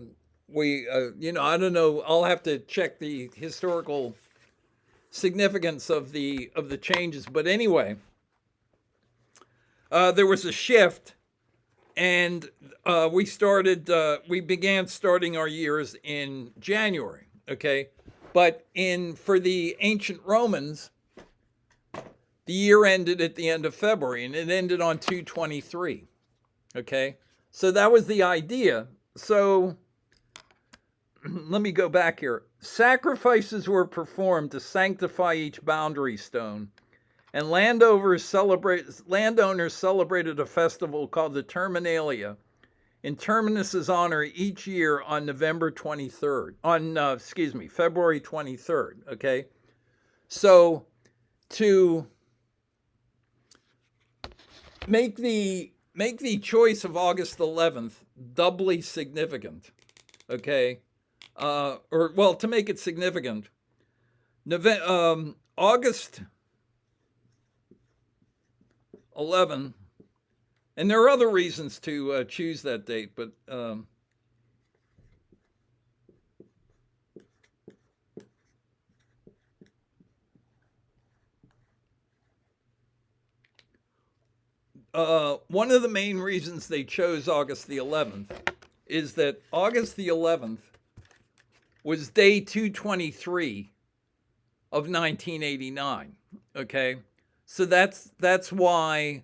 don't know. I'll have to check the historical significance of the changes, but anyway, there was a shift, and we began starting our years in January. Okay, but for the ancient Romans, the year ended at the end of February, and it ended on 2/23, okay? So that was the idea. So let me go back here. Sacrifices were performed to sanctify each boundary stone, and landowners celebrated a festival called the Terminalia in Terminus's honor each year on February 23rd, okay? So to make the choice of August 11th doubly significant, okay? To make it significant, August 11, and there are other reasons to choose that date, but one of the main reasons they chose August the 11th is that August the 11th was day 223 of 1989. Okay, so that's why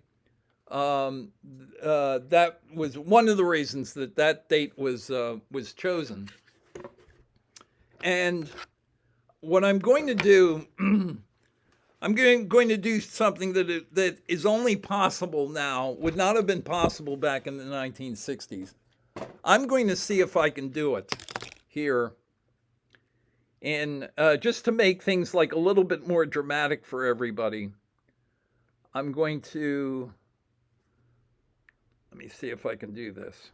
that was one of the reasons that that date was chosen. And what I'm going to do, I'm going to do something that is only possible now, would not have been possible back in the 1960s. I'm going to see if I can do it here. And just to make things like a little bit more dramatic for everybody, I'm going to, let me see if I can do this.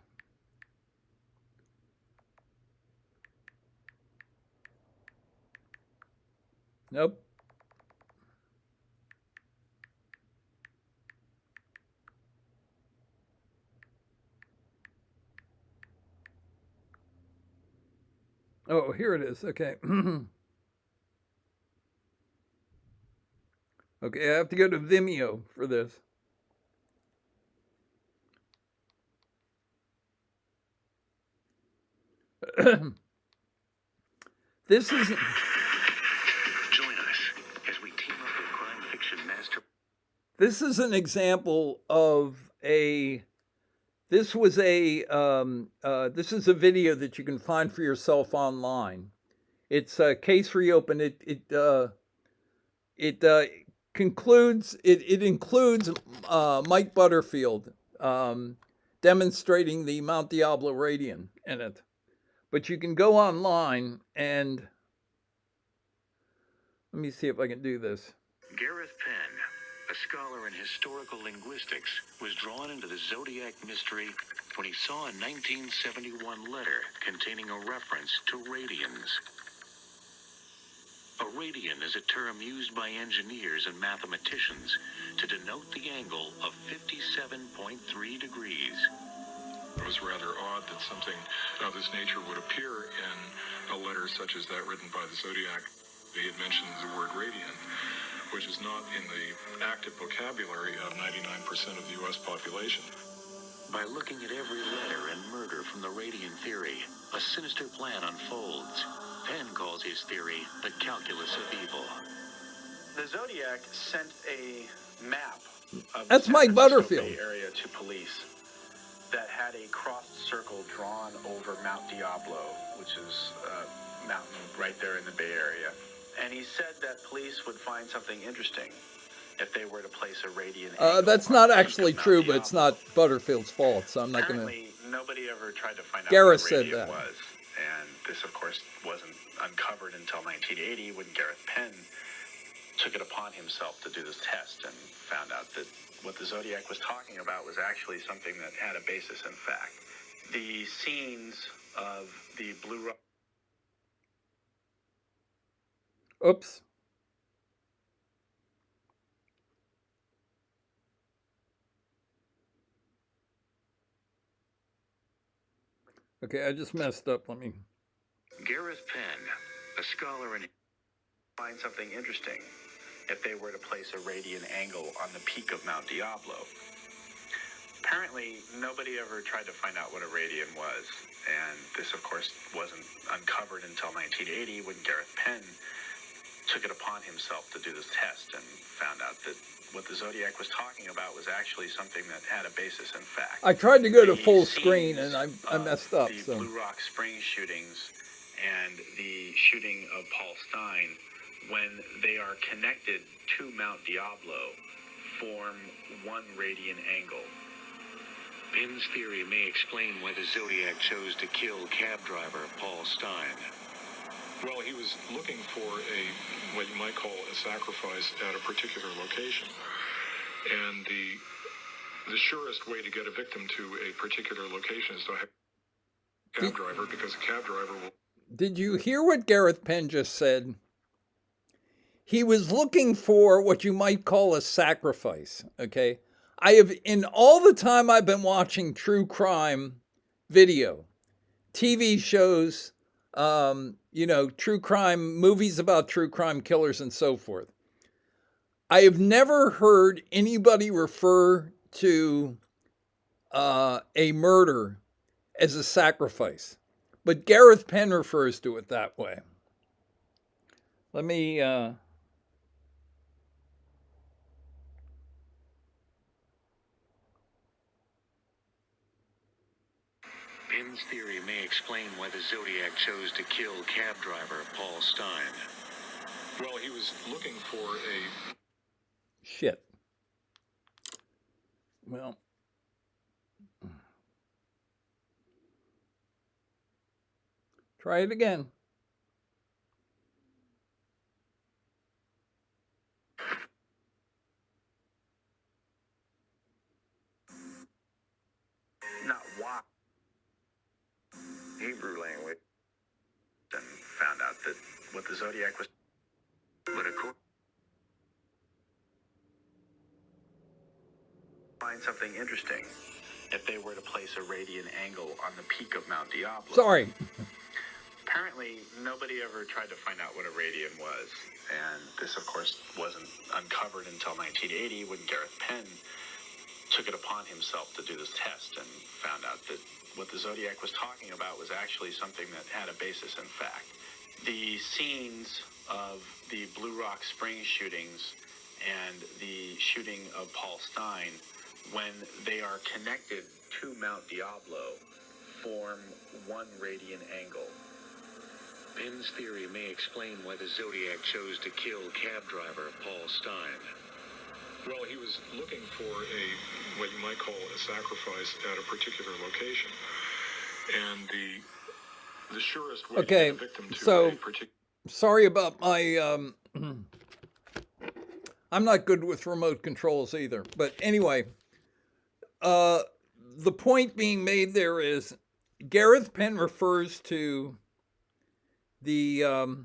Nope. Oh, here it is. Okay. Okay, I have to go to Vimeo for this. This is. Join us as we team up with crime fiction master. This is an example of a. This was a. This is a video that you can find for yourself online. It's a case reopened. It concludes. It includes Mike Butterfield demonstrating the Mount Diablo Radian in it. But you can go online and let me see if I can do this. Gareth Penn, a scholar in historical linguistics, was drawn into the Zodiac mystery when he saw a 1971 letter containing a reference to radians. A radian is a term used by engineers and mathematicians to denote the angle of 57.3 degrees. It was rather odd that something of this nature would appear in a letter such as that written by the Zodiac. He had mentioned the word radian, which is not in the active vocabulary of 99% of the U.S. population. By looking at every letter and murder from the radian theory, a sinister plan unfolds. Penn calls his theory the calculus of evil. The Zodiac sent a map of That's the Mike San Francisco Butterfield. Bay Area to police that had a crossed circle drawn over Mount Diablo, which is a mountain right there in the Bay Area. And he said that police would find something interesting if they were to place a radian angle. That's not actually true, but it's not Butterfield's fault, so I'm not going to. Apparently, nobody ever tried to find out Gareth what a said radian that. was. And this, of course, wasn't uncovered until 1980 when Gareth Penn took it upon himself to do this test and found out that what the Zodiac was talking about was actually something that had a basis in fact. The scenes of the Blue Rock. Oops. Okay, I just messed up. Let me. Gareth Penn, a scholar in... Find something interesting if they were to place a radian angle on the peak of Mount Diablo. Apparently, nobody ever tried to find out what a radian was, and this, of course, wasn't uncovered until 1980 when Gareth Penn took it upon himself to do this test and found out that what the Zodiac was talking about was actually something that had a basis in fact. I tried to go to The full screen scenes and I messed of up. The So Blue Rock Spring shootings and the shooting of Paul Stein, when they are connected to Mount Diablo, form one radian angle. Penn's theory may explain why the Zodiac chose to kill cab driver Paul Stein. Well, he was looking for what you might call a sacrifice at a particular location. And the surest way to get a victim to a particular location is to have a cab driver, because a cab driver will... did you hear what Gareth Penn just said? He was looking for what you might call a sacrifice, okay? I have, in all the time I've been watching true crime video, TV shows, true crime, movies about true crime killers and so forth, I have never heard anybody refer to a murder as a sacrifice. but Gareth Penn refers to it that way. Let me Penn's theory may explain why the Zodiac chose to kill cab driver Paul Stein. Well, he was looking for a... shit. Well, try it again. Not why. Hebrew language. And found out that what the Zodiac was. But according Find something interesting. If they were to place a radian angle on the peak of Mount Diablo. Sorry. Apparently, nobody ever tried to find out what a radian was. And this, of course, wasn't uncovered until 1980 when Gareth Penn took it upon himself to do this test and found out that what the Zodiac was talking about was actually something that had a basis in fact. The scenes of the Blue Rock Springs shootings and the shooting of Paul Stein, when they are connected to Mount Diablo, form one radian angle. Penn's theory may explain why the Zodiac chose to kill cab driver Paul Stein. Well, he was looking for a, what you might call a sacrifice at a particular location. And the surest way to get a victim to a particular... Sorry about my, I'm not good with remote controls either. But anyway, the point being made there is Gareth Penn refers to the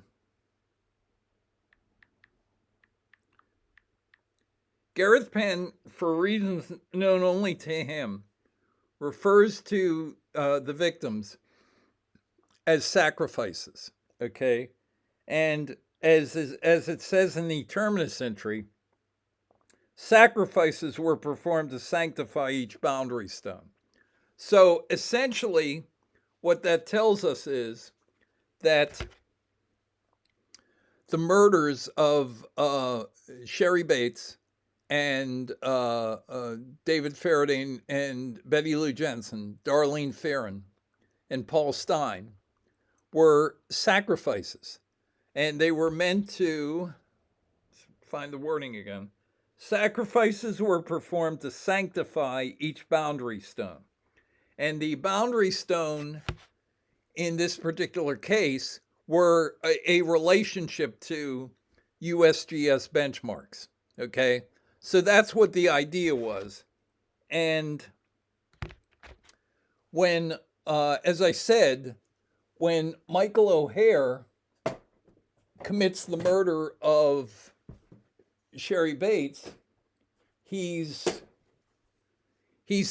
Gareth Penn, for reasons known only to him, refers to the victims as sacrifices, okay? And as it says in the terminus entry, sacrifices were performed to sanctify each boundary stone. So essentially, what that tells us is that the murders of Sherry Bates and David Faraday and Betty Lou Jensen, Darlene Ferrin, and Paul Stein were sacrifices. And they were meant to, find the wording again, sacrifices were performed to sanctify each boundary stone. And the boundary stone in this particular case were a relationship to USGS benchmarks, okay? So that's what the idea was. And when, as I said, when Michael O'Hare commits the murder of Sherry Bates, he's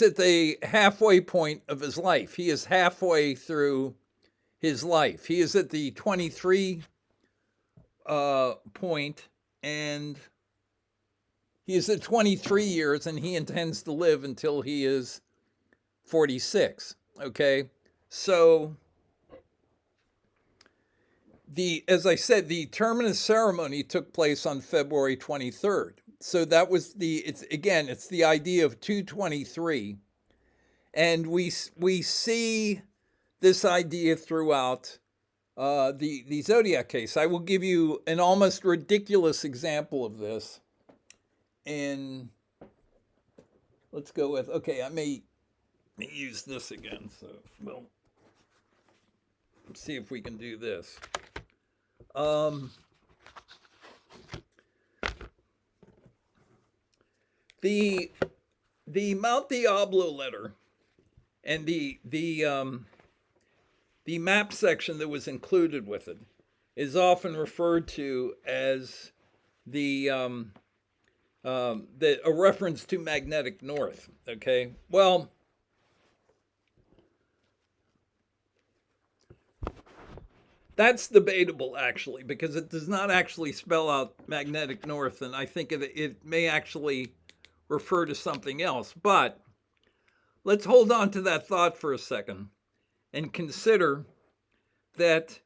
at the halfway point of his life. He is halfway through his life. He is at the 23 point, and he is at 23 years, and he intends to live until he is 46. Okay, so as I said, the terminus ceremony took place on February 23rd. So that was it's the idea of 223. And we see this idea throughout the Zodiac case. I will give you an almost ridiculous example of this. And let's go with, I may use this again. So we'll see if we can do this. The Mount Diablo letter and the map section that was included with it is often referred to as a reference to magnetic north. Okay, well, that's debatable, actually, because it does not actually spell out magnetic north, and I think it may actually refer to something else. But let's hold on to that thought for a second and consider that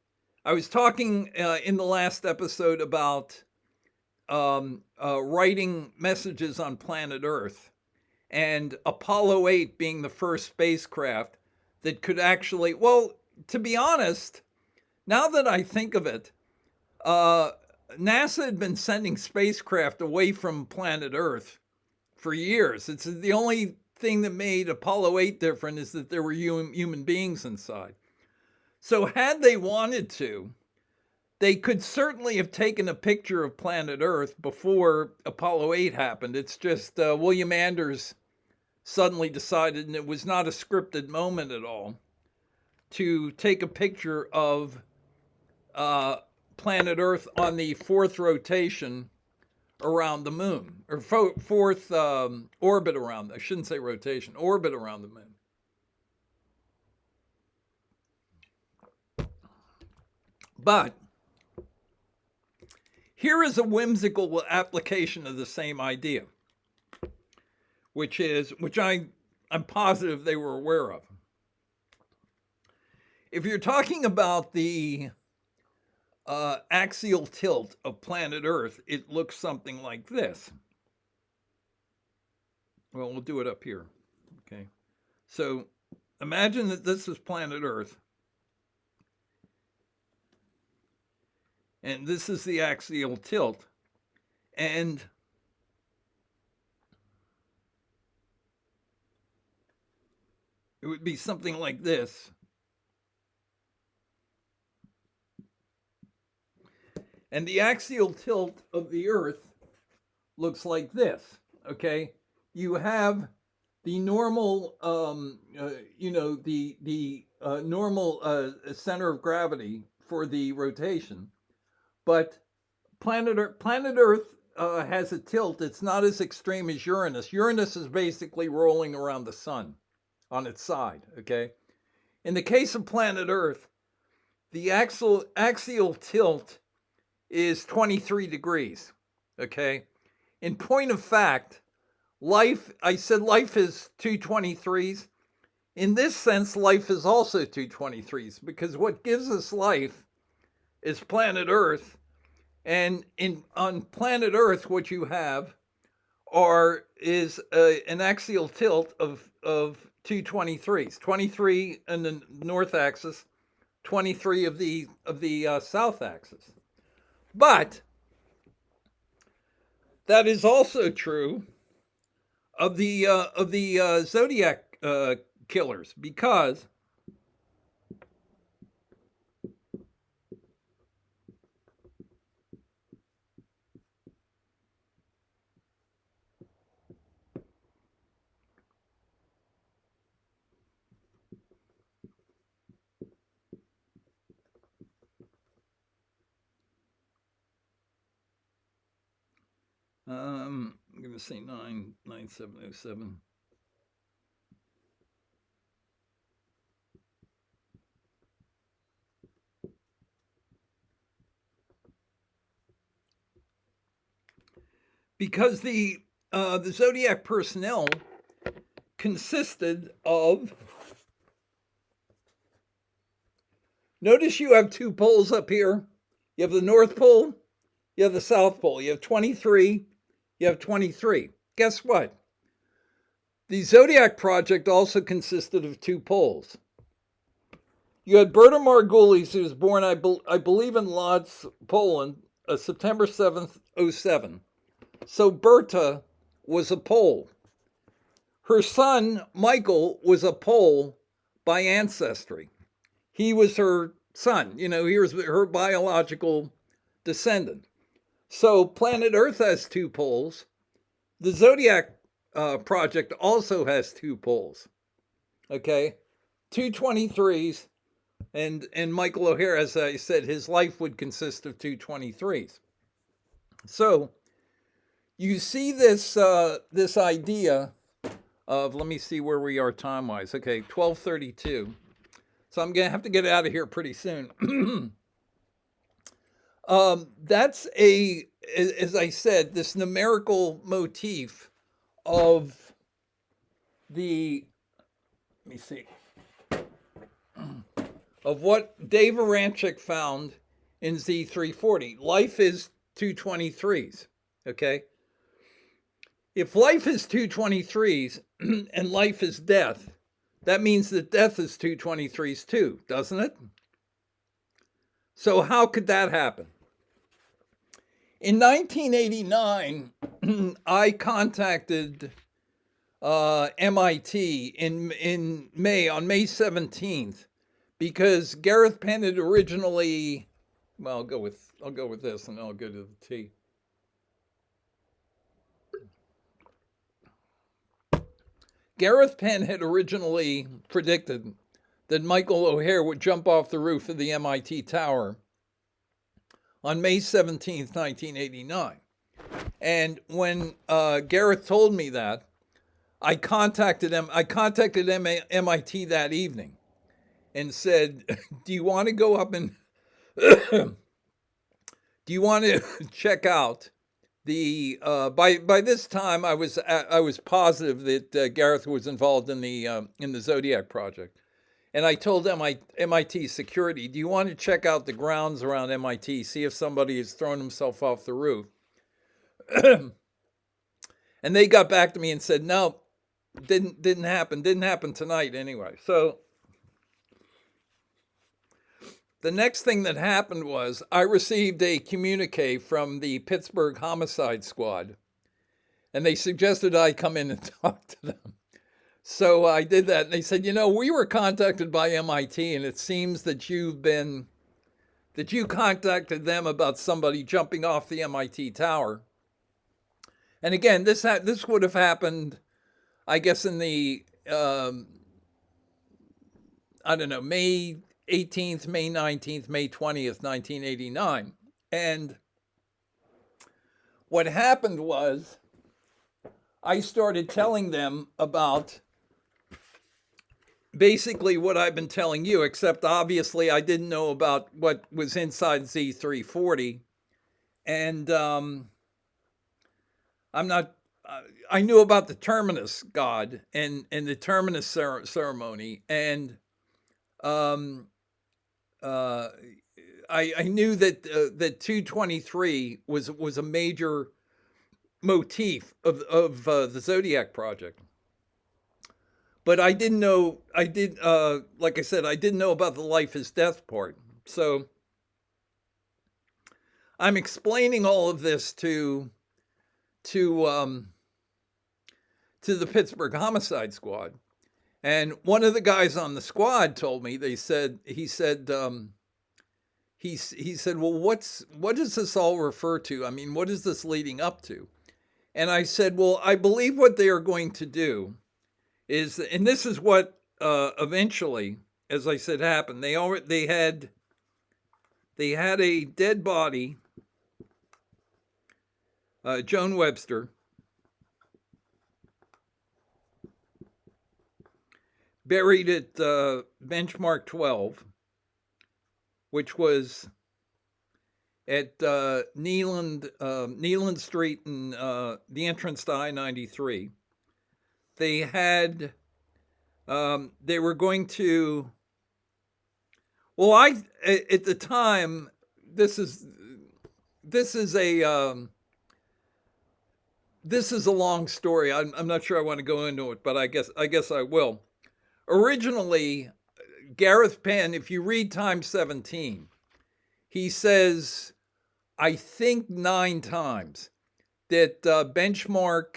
I was talking in the last episode about writing messages on planet Earth, and Apollo 8 being the first spacecraft that could actually, well, to be honest, now that I think of it, NASA had been sending spacecraft away from planet Earth for years. It's the only thing that made Apollo 8 different is that there were human beings inside. So had they wanted to, they could certainly have taken a picture of planet Earth before Apollo 8 happened. It's just William Anders suddenly decided, and it was not a scripted moment at all, to take a picture of planet Earth on the fourth rotation around the moon, or fourth orbit around, I shouldn't say rotation, orbit around the moon. But here is a whimsical application of the same idea, which I'm positive they were aware of. If you're talking about the axial tilt of planet Earth, it looks something like this. Well, we'll do it up here. Okay. So imagine that this is planet Earth. And this is the axial tilt. And it would be something like this. And the axial tilt of the Earth looks like this, okay? You have the normal, normal center of gravity for the rotation, but planet Earth has a tilt. It's not as extreme as Uranus. Uranus is basically rolling around the sun on its side, okay? In the case of planet Earth, the axial tilt is 23 degrees, okay? In point of fact, I said life is 223s. In this sense, life is also 223s, because what gives us life is planet Earth. And on planet Earth, what you have is an axial tilt of 223s, 23 in the north axis, 23 of the south axis. But that is also true of the Zodiac killers, because I'm going to say 99707. Because the Zodiac personnel consisted of, notice you have two poles up here. You have the North Pole, you have the South Pole. You have 23, you have 23. Guess what? The Zodiac Project also consisted of two poles. You had Berta Margulies, who was born, I believe, in Lodz, Poland, September 7th, 07. So Berta was a Pole. Her son, Michael, was a Pole by ancestry. He was her son. He was her biological descendant. So planet Earth has two poles. The Zodiac Project also has two poles. Okay? 223s. And Michael O'Hare, as I said, his life would consist of 223s. So you see this idea of, let me see where we are time-wise. Okay, 12:32. So I'm going to have to get out of here pretty soon. That's as I said, this numerical motif of of what Dave Aranchik found in Z340. Life is 223s, okay? If life is 223s and life is death, that means that death is 223s too, doesn't it? So how could that happen? In 1989, I contacted MIT in May, on May 17th, because Gareth Penn had originally, well, I'll go with this and I'll go to the T. Gareth Penn had originally predicted that Michael O'Hare would jump off the roof of the MIT tower on May 17th, 1989. And when Gareth told me that, I contacted MIT that evening and said, do you want to go up and do you want to check out the by this time I was positive that Gareth was involved in the Zodiac Project. And I told MIT security, do you want to check out the grounds around MIT, see if somebody has thrown himself off the roof? And they got back to me and said, no, didn't happen. Didn't happen tonight anyway. So the next thing that happened was I received a communique from the Pittsburgh Homicide Squad, and they suggested I come in and talk to them. So I did that, and they said, we were contacted by MIT, and it seems that you contacted them about somebody jumping off the MIT tower. And again, this would have happened, I guess, in the, May 18th, May 19th, May 20th, 1989. And what happened was I started telling them about basically what I've been telling you, except obviously I didn't know about what was inside Z340. And I knew about the Terminus god and the Terminus ceremony. And I knew that that 223 was a major motif of the Zodiac Project. But I didn't know, like I said, I didn't know about the life is death part. So I'm explaining all of this to the Pittsburgh Homicide Squad. And one of the guys on the squad told me, he said, well, what does this all refer to? I mean, what is this leading up to? And I said, well, I believe what they are going to do is, and this is what eventually, as I said, happened. They had a dead body, Joan Webster, buried at benchmark 12, which was at Neeland Street and the entrance to I-93. They had, they were going to, well, at the time, this is a long story. I'm not sure I want to go into it, but I guess I will. Originally, Gareth Penn, if you read Time 17, he says, I think 9 times, that benchmark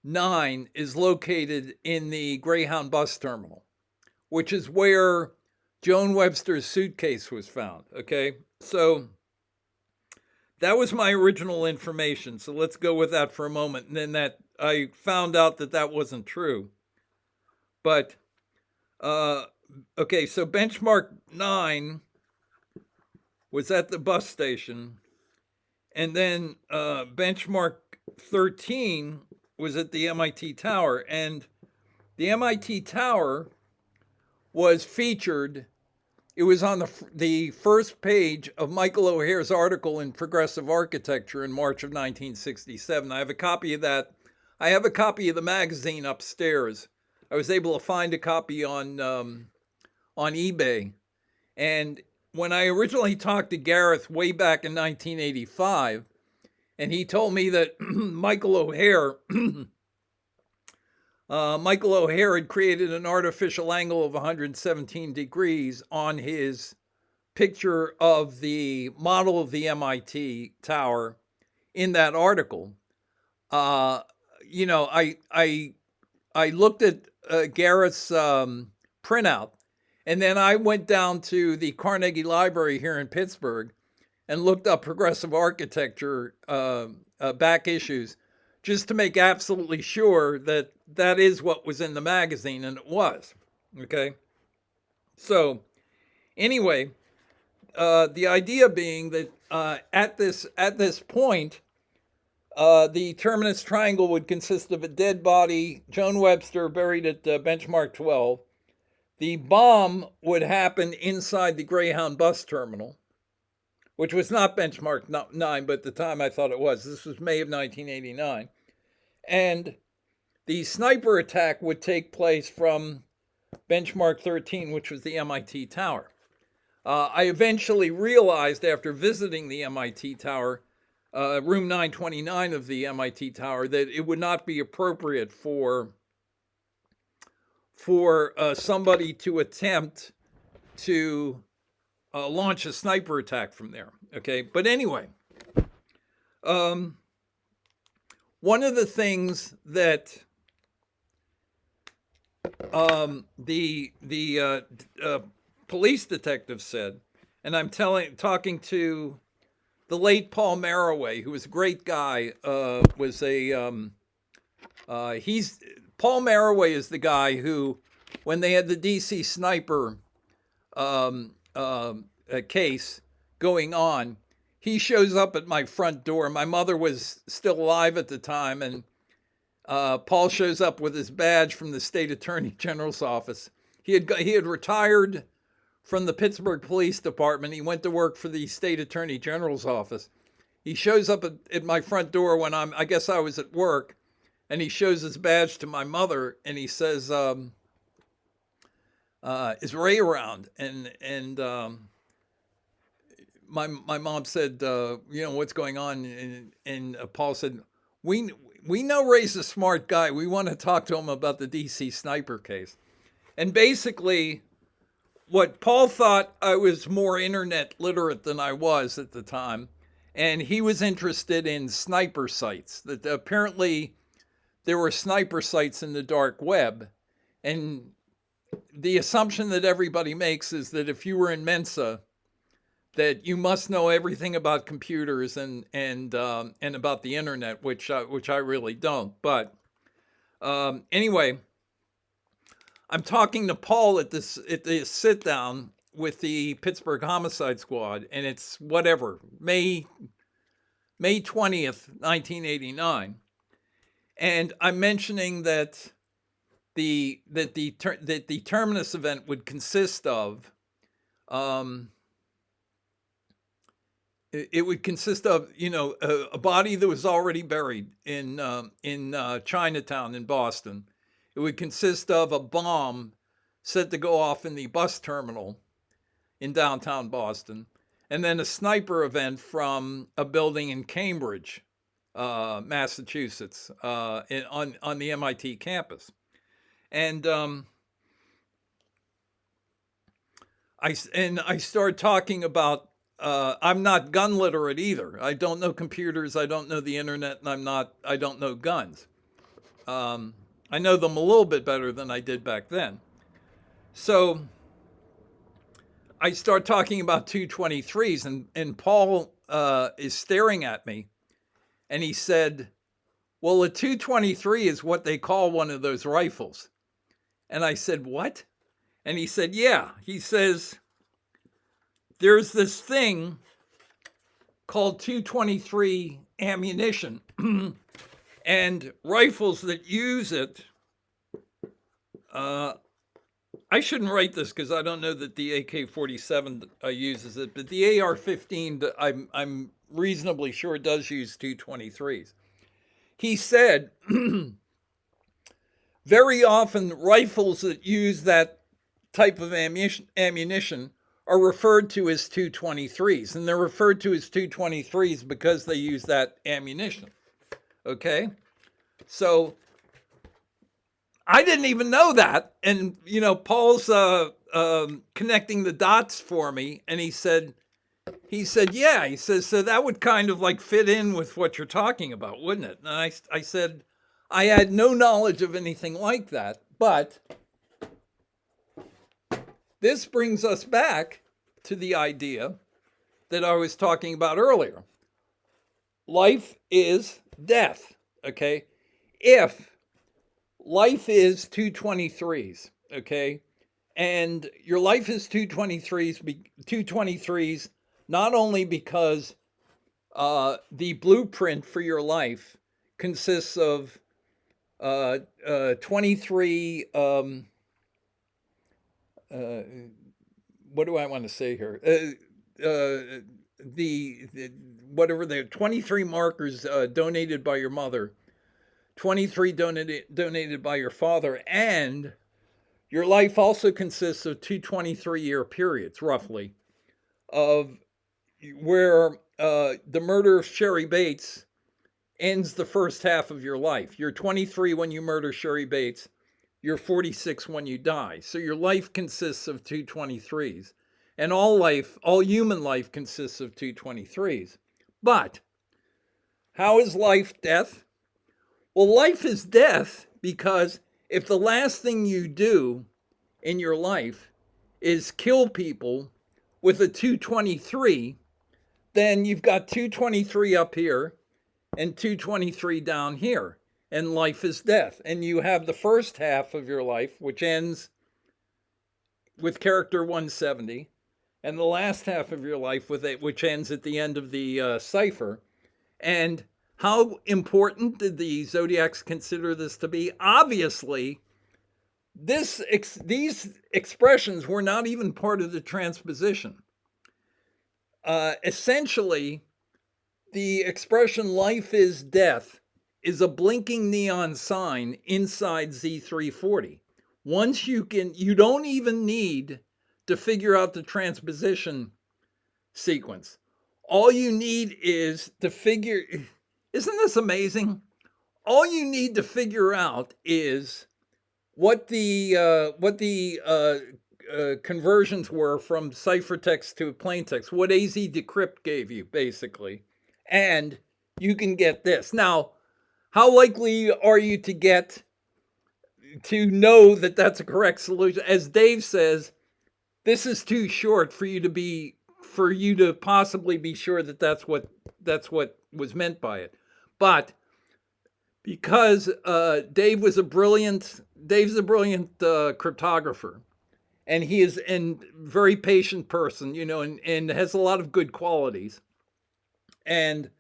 9 is located in the Greyhound bus terminal, which is where Joan Webster's suitcase was found. Okay, so that was my original information. So let's go with that for a moment. And then that I found out that wasn't true. But okay, so benchmark 9 was at the bus station, and then benchmark 13 was at the MIT tower, and the MIT tower was featured. It was on the first page of Michael O'Hare's article in Progressive Architecture in March of 1967. I have a copy of that. I have a copy of the magazine upstairs. I was able to find a copy on eBay, And when I originally talked to Gareth way back in 1985, and he told me that Michael O'Hare had created an artificial angle of 117 degrees on his picture of the model of the MIT tower in that article. You know, I looked at Garrett's printout, and then I went down to the Carnegie Library here in Pittsburgh and looked up progressive architecture back issues just to make absolutely sure that that is what was in the magazine, and it was. Okay. So anyway, the idea being that at this point, the terminus triangle would consist of a dead body, Joan Webster, buried at benchmark 12. The bomb would happen inside the Greyhound bus terminal, which was not benchmark 9, but at the time I thought it was. This was May of 1989. And the sniper attack would take place from benchmark 13, which was the MIT tower. I eventually realized after visiting the MIT tower, room 929 of the MIT tower, that it would not be appropriate for somebody to attempt to launch a sniper attack from there. Okay, but anyway, one of the things that the police detective said, and I'm talking to the late Paul Maraway, who was a great guy, Paul Maraway is the guy who, when they had the DC sniper case going on, he shows up at my front door. My mother was still alive at the time, and Paul shows up with his badge from the state attorney general's office. He had retired from the Pittsburgh Police Department. He went to work for the state attorney general's office. He shows up at my front door when I guess I was at work, and he shows his badge to my mother, and he says, "Is Ray around?" And my mom said, "What's going on?" And Paul said, "We know Ray's a smart guy. We want to talk to him about the DC sniper case." And basically, what Paul thought, I was more internet literate than I was at the time, and he was interested in sniper sites. That apparently there were sniper sites in the dark web, and the assumption that everybody makes is that if you were in Mensa, that you must know everything about computers and about the internet, which I really don't. But anyway, I'm talking to Paul at this sit down with the Pittsburgh Homicide Squad, and it's whatever, May 20th, 1989, and I'm mentioning that the terminus event would consist of it would consist of a body that was already buried in Chinatown in Boston. It would consist of a bomb set to go off in the bus terminal in downtown Boston, and then a sniper event from a building in Cambridge, Massachusetts, on the MIT campus. And I started talking about, I'm not gun literate either. I don't know computers, I don't know the internet, and I don't know guns. I know them a little bit better than I did back then. So I start talking about 223s, and Paul is staring at me, and he said, "Well, a 223 is what they call one of those rifles." And I said, "What?" And he said, "Yeah." He says, "There's this thing called 223 ammunition, and rifles that use it." I shouldn't write this because I don't know that the AK-47 uses it, but the AR-15, I'm reasonably sure does use 223s. He said, very often rifles that use that type of ammunition are referred to as 223s, and they're referred to as 223s because they use that ammunition. Okay, so I didn't even know that, and Paul's connecting the dots for me, and he said, yeah, he says, so that would kind of like fit in with what you're talking about, wouldn't it? And I said, I had no knowledge of anything like that, but this brings us back to the idea that I was talking about earlier. Life is death, okay? If life is 223s, okay? And your life is 223s, not only because the blueprint for your life consists of 23 what do I want to say here? The whatever the 23 markers donated by your mother, 23 donated by your father, and your life also consists of two 23-year periods, roughly, of where the murder of Sherry Bates ends the first half of your life. You're 23 when you murder Sherry Bates. You're 46 when you die. So your life consists of two 23s. And all human life consists of two 23s. But how is life death? Well, life is death because if the last thing you do in your life is kill people with a 223, then you've got 223 up here and 223 down here. And life is death. And you have the first half of your life, which ends with character 170, and the last half of your life which ends at the end of the cipher. And how important did the Zodiacs consider this to be? Obviously, these expressions were not even part of the transposition. Essentially, the expression life is death is a blinking neon sign inside Z340. Once you don't even need to figure out the transposition sequence. All you need is to figure, isn't this amazing? All you need to figure out is what the conversions were from ciphertext to plaintext, what AZ Decrypt gave you, basically. And you can get this. Now, how likely are you to know that that's a correct solution? As Dave says, this is too short for you to possibly be sure that that's what was meant by it. But because Dave's a brilliant cryptographer, and he is a very patient person, and has a lot of good qualities, and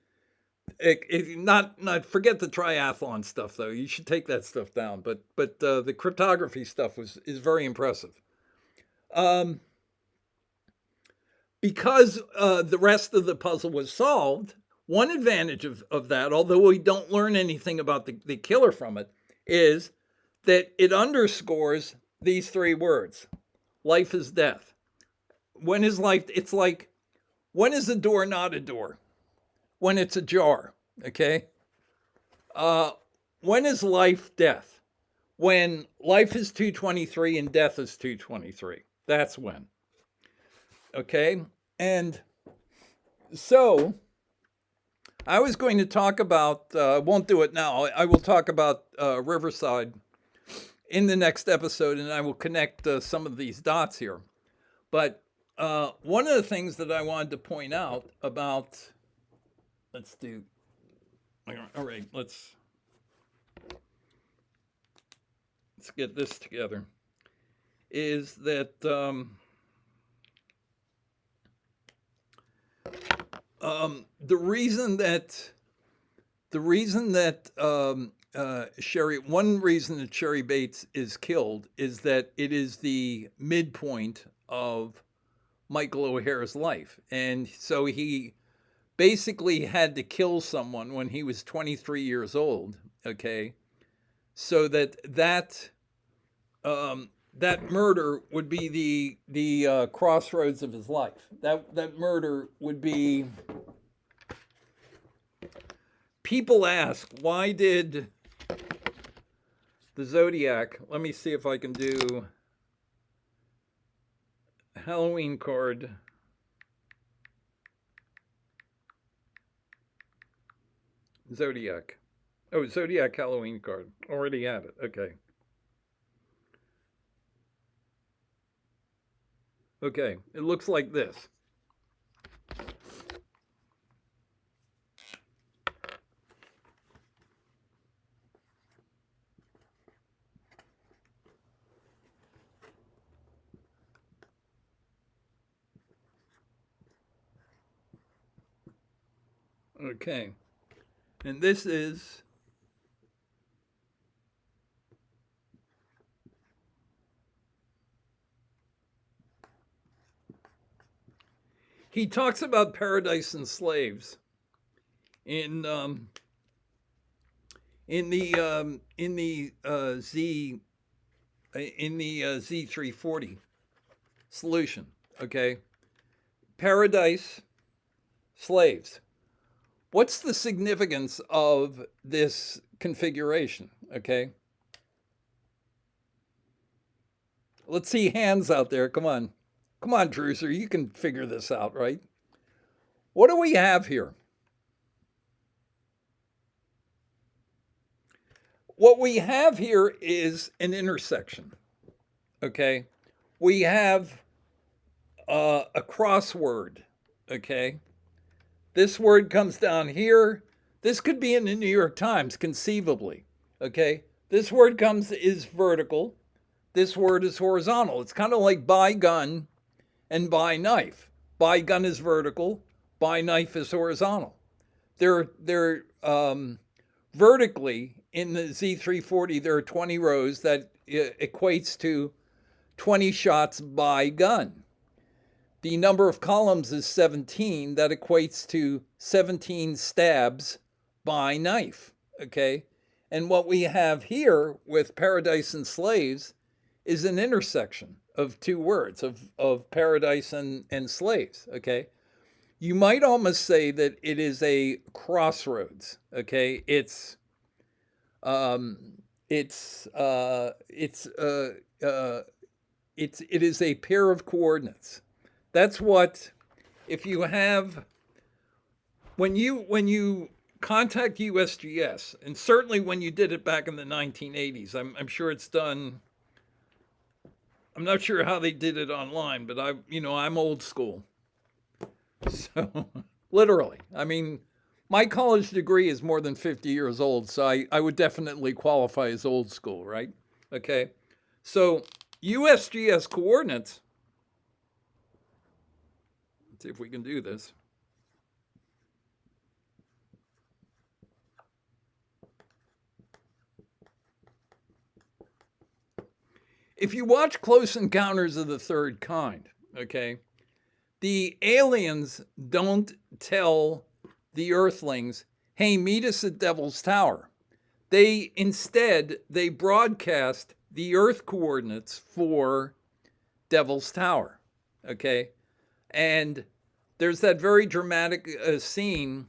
not forget the triathlon stuff though. You should take that stuff down. But the cryptography stuff is very impressive. Because the rest of the puzzle was solved. One advantage of that, although we don't learn anything about the killer from it, is that it underscores these three words: life is death. When is life? It's like, when is a door not a door? When it's ajar, okay? When is life death? When life is 223 and death is 223. That's when. Okay? And so I was going to talk about, won't do it now. I will talk about Riverside in the next episode, and I will connect some of these dots here. But one of the things that I wanted to point out about, all right, let's get this together, is that the reason that Sherry Bates is killed is that it is the midpoint of Michael O'Hare's life. And so he basically had to kill someone when he was 23 years old, okay? So that that murder would be the crossroads of his life. That murder would be. People ask, why did the Zodiac? Let me see if I can do Halloween card. Zodiac. Oh, Zodiac Halloween card. Already had it. Okay. Okay. It looks like this. Okay. And this is he talks about paradise and slaves in the Z340 solution. Okay, paradise, slaves. What's the significance of this configuration? Okay, let's see hands out there. Come on, Druser, you can figure this out, right? What do we have here? What we have here is an intersection. Okay, we have a crossword. Okay, this word comes down here. This could be in the New York Times, conceivably. Okay, this word is vertical. This word is horizontal. It's kind of like buy gun and buy knife. Buy gun is vertical. Buy knife is horizontal. They're vertically in the Z340. There are 20 rows that equates to 20 shots by gun. The number of columns is 17. That equates to 17 stabs by knife. Okay, and what we have here with paradise and slaves is an intersection of two words of paradise and slaves. Okay, you might almost say that it is a crossroads. Okay, it is a pair of coordinates. That's what, if you have, when you contact USGS, and certainly when you did it back in the 1980s, I'm sure it's done. I'm not sure how they did it online, but I'm old school. So literally, I mean, my college degree is more than 50 years old, so I would definitely qualify as old school, right? Okay, so USGS coordinates. Let's see if we can do this. If you watch Close Encounters of the Third Kind, okay, the aliens don't tell the Earthlings, hey, meet us at Devil's Tower. Instead, they broadcast the Earth coordinates for Devil's Tower, okay? And there's that very dramatic scene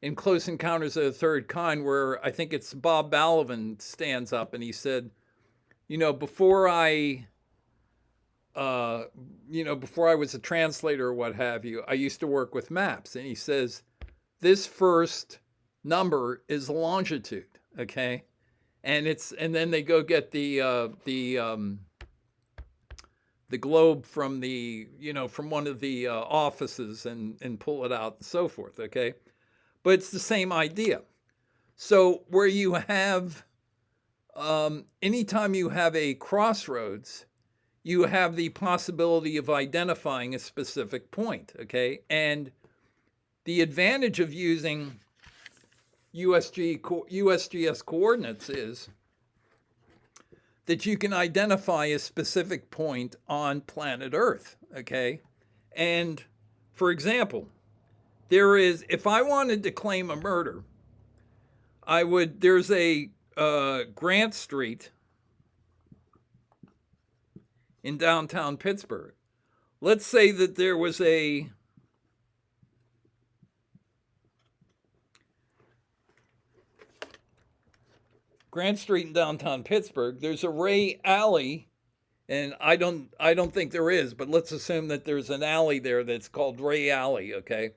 in Close Encounters of the Third Kind where I think it's Bob Balaban stands up and he said, before I was a translator or what have you, I used to work with maps. And he says, this first number is longitude, okay? And then they go get the globe from from one of the offices and pull it out and so forth, okay? But it's the same idea. So where you have, anytime you have a crossroads, you have the possibility of identifying a specific point, okay? And the advantage of using USGS coordinates is that you can identify a specific point on planet Earth, okay? And for example, if I wanted to claim a murder, there's a Grant Street in downtown Pittsburgh. Let's say that there was a Grant Street in downtown Pittsburgh. There's a Ray Alley, and I don't think there is, but let's assume that there's an alley there that's called Ray Alley. Okay.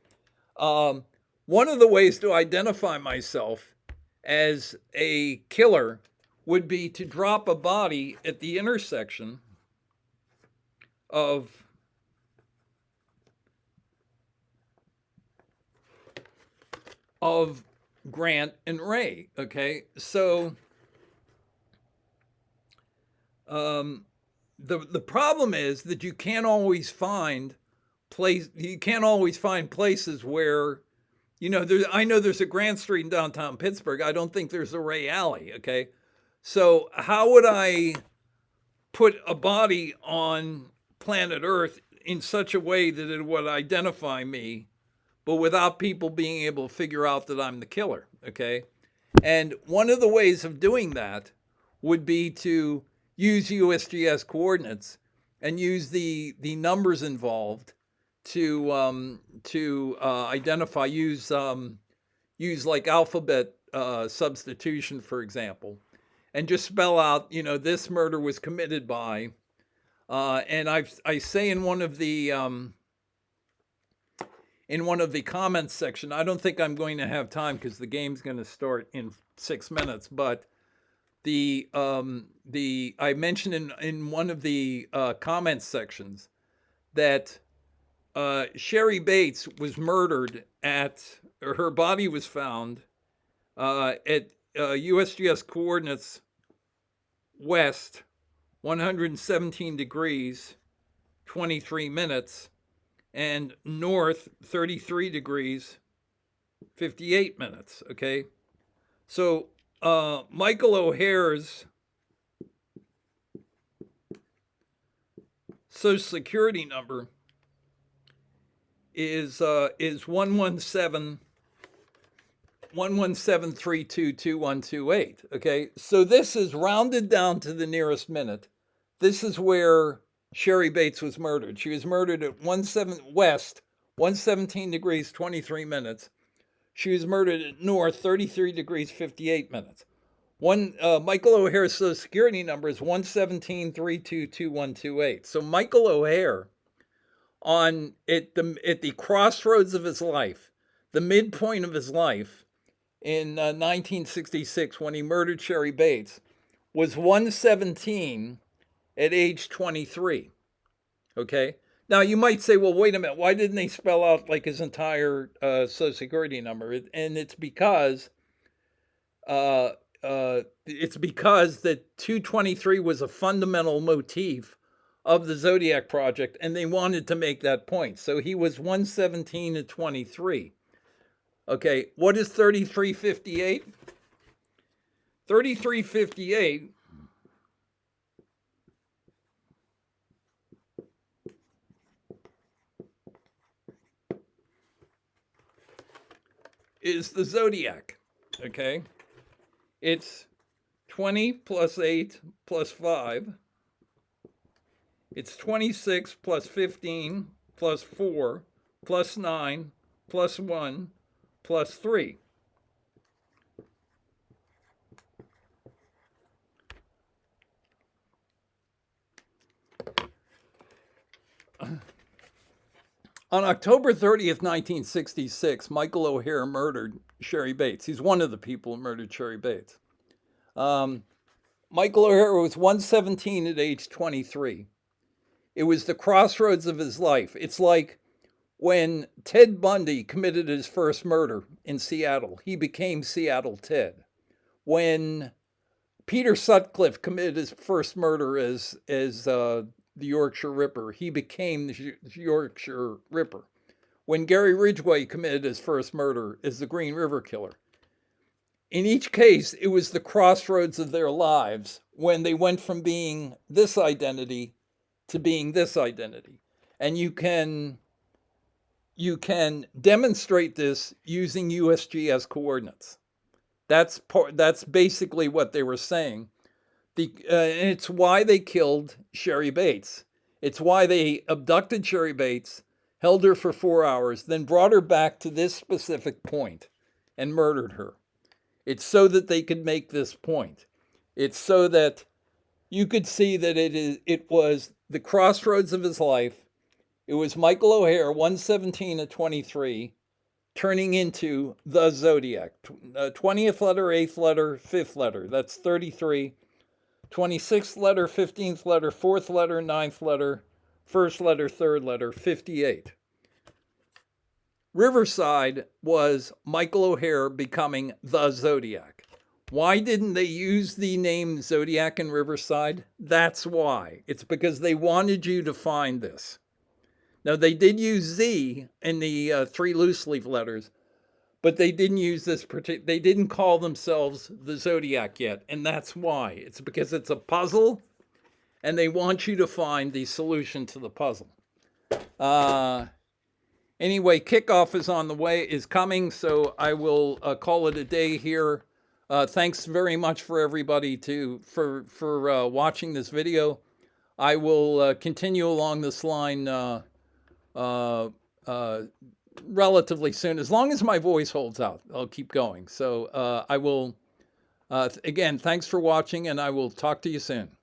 One of the ways to identify myself as a killer would be to drop a body at the intersection of Grant and Ray. Okay, so the problem is that you can't always find places where, you know, I know there's a Grant Street in downtown Pittsburgh. I don't think there's a Ray Alley. Okay, so how would I put a body on planet Earth in such a way that it would identify me, but without people being able to figure out that I'm the killer? Okay, and one of the ways of doing that would be to use USGS coordinates and use the numbers involved to identify, use like alphabet substitution, for example, and just spell out, you know, this murder was committed by, and I say in one of the comments section. I don't think I'm going to have time because the game's going to start in 6 minutes, but I mentioned in one of the comments sections that Sherry Bates was murdered her body was found at USGS coordinates west 117 degrees 23 minutes and north 33 degrees 58 minutes. Okay, so Michael O'Hare's Social Security number is 117322128. Okay, so this is rounded down to the nearest minute. This is where Sherry Bates was murdered. She was murdered at 117 degrees 23 minutes. She was murdered at north 33 degrees 58 minutes. Michael O'Hare's Social Security number is 117322128. So Michael O'Hare, at the crossroads of his life, the midpoint of his life in 1966 when he murdered Sherry Bates, was 117 at age 23. Okay? Now you might say, well, wait a minute, why didn't they spell out like his entire Social Security number? And it's because that 223 was a fundamental motif of the Zodiac Project, and they wanted to make that point. So he was 117 to 23. Okay, what is 3358? 3358 is the Zodiac. Okay, it's 20 plus 8 plus 5. It's 26 plus 15 plus 4 plus 9 plus 1 plus 3. On October 30th, 1966, Michael O'Hare murdered Sherry Bates. He's one of the people who murdered Sherry Bates. Michael O'Hare was 117 at age 23. It was the crossroads of his life. It's like when Ted Bundy committed his first murder in Seattle, he became Seattle Ted. When Peter Sutcliffe committed his first murder as the Yorkshire Ripper, he became the Yorkshire Ripper. When Gary Ridgway committed his first murder as the Green River Killer. In each case, it was the crossroads of their lives when they went from being this identity to being this identity. And you can demonstrate this using USGS coordinates. That's basically what they were saying. And it's why they killed Sherry Bates. It's why they abducted Sherry Bates, held her for 4 hours, then brought her back to this specific point and murdered her. It's so that they could make this point. It's so that you could see that it was the crossroads of his life. It was Michael O'Hare, 117 of 23, turning into the Zodiac. 20th letter, 8th letter, 5th letter. That's 33. 26th letter, 15th letter, 4th letter, 9th letter, 1st letter, 3rd letter, 58. Riverside was Michael O'Hare becoming the Zodiac. Why didn't they use the name Zodiac in Riverside? That's why. It's because they wanted you to find this. Now, they did use Z in the 3 loose leaf letters, but they didn't use this they didn't call themselves the Zodiac yet, and that's why. It's because it's a puzzle, and they want you to find the solution to the puzzle. Anyway, kickoff is coming, so I will call it a day here. Thanks very much for everybody for watching this video. I will continue along this line relatively soon. As long as my voice holds out, I'll keep going. So I will, again, thanks for watching, and I will talk to you soon.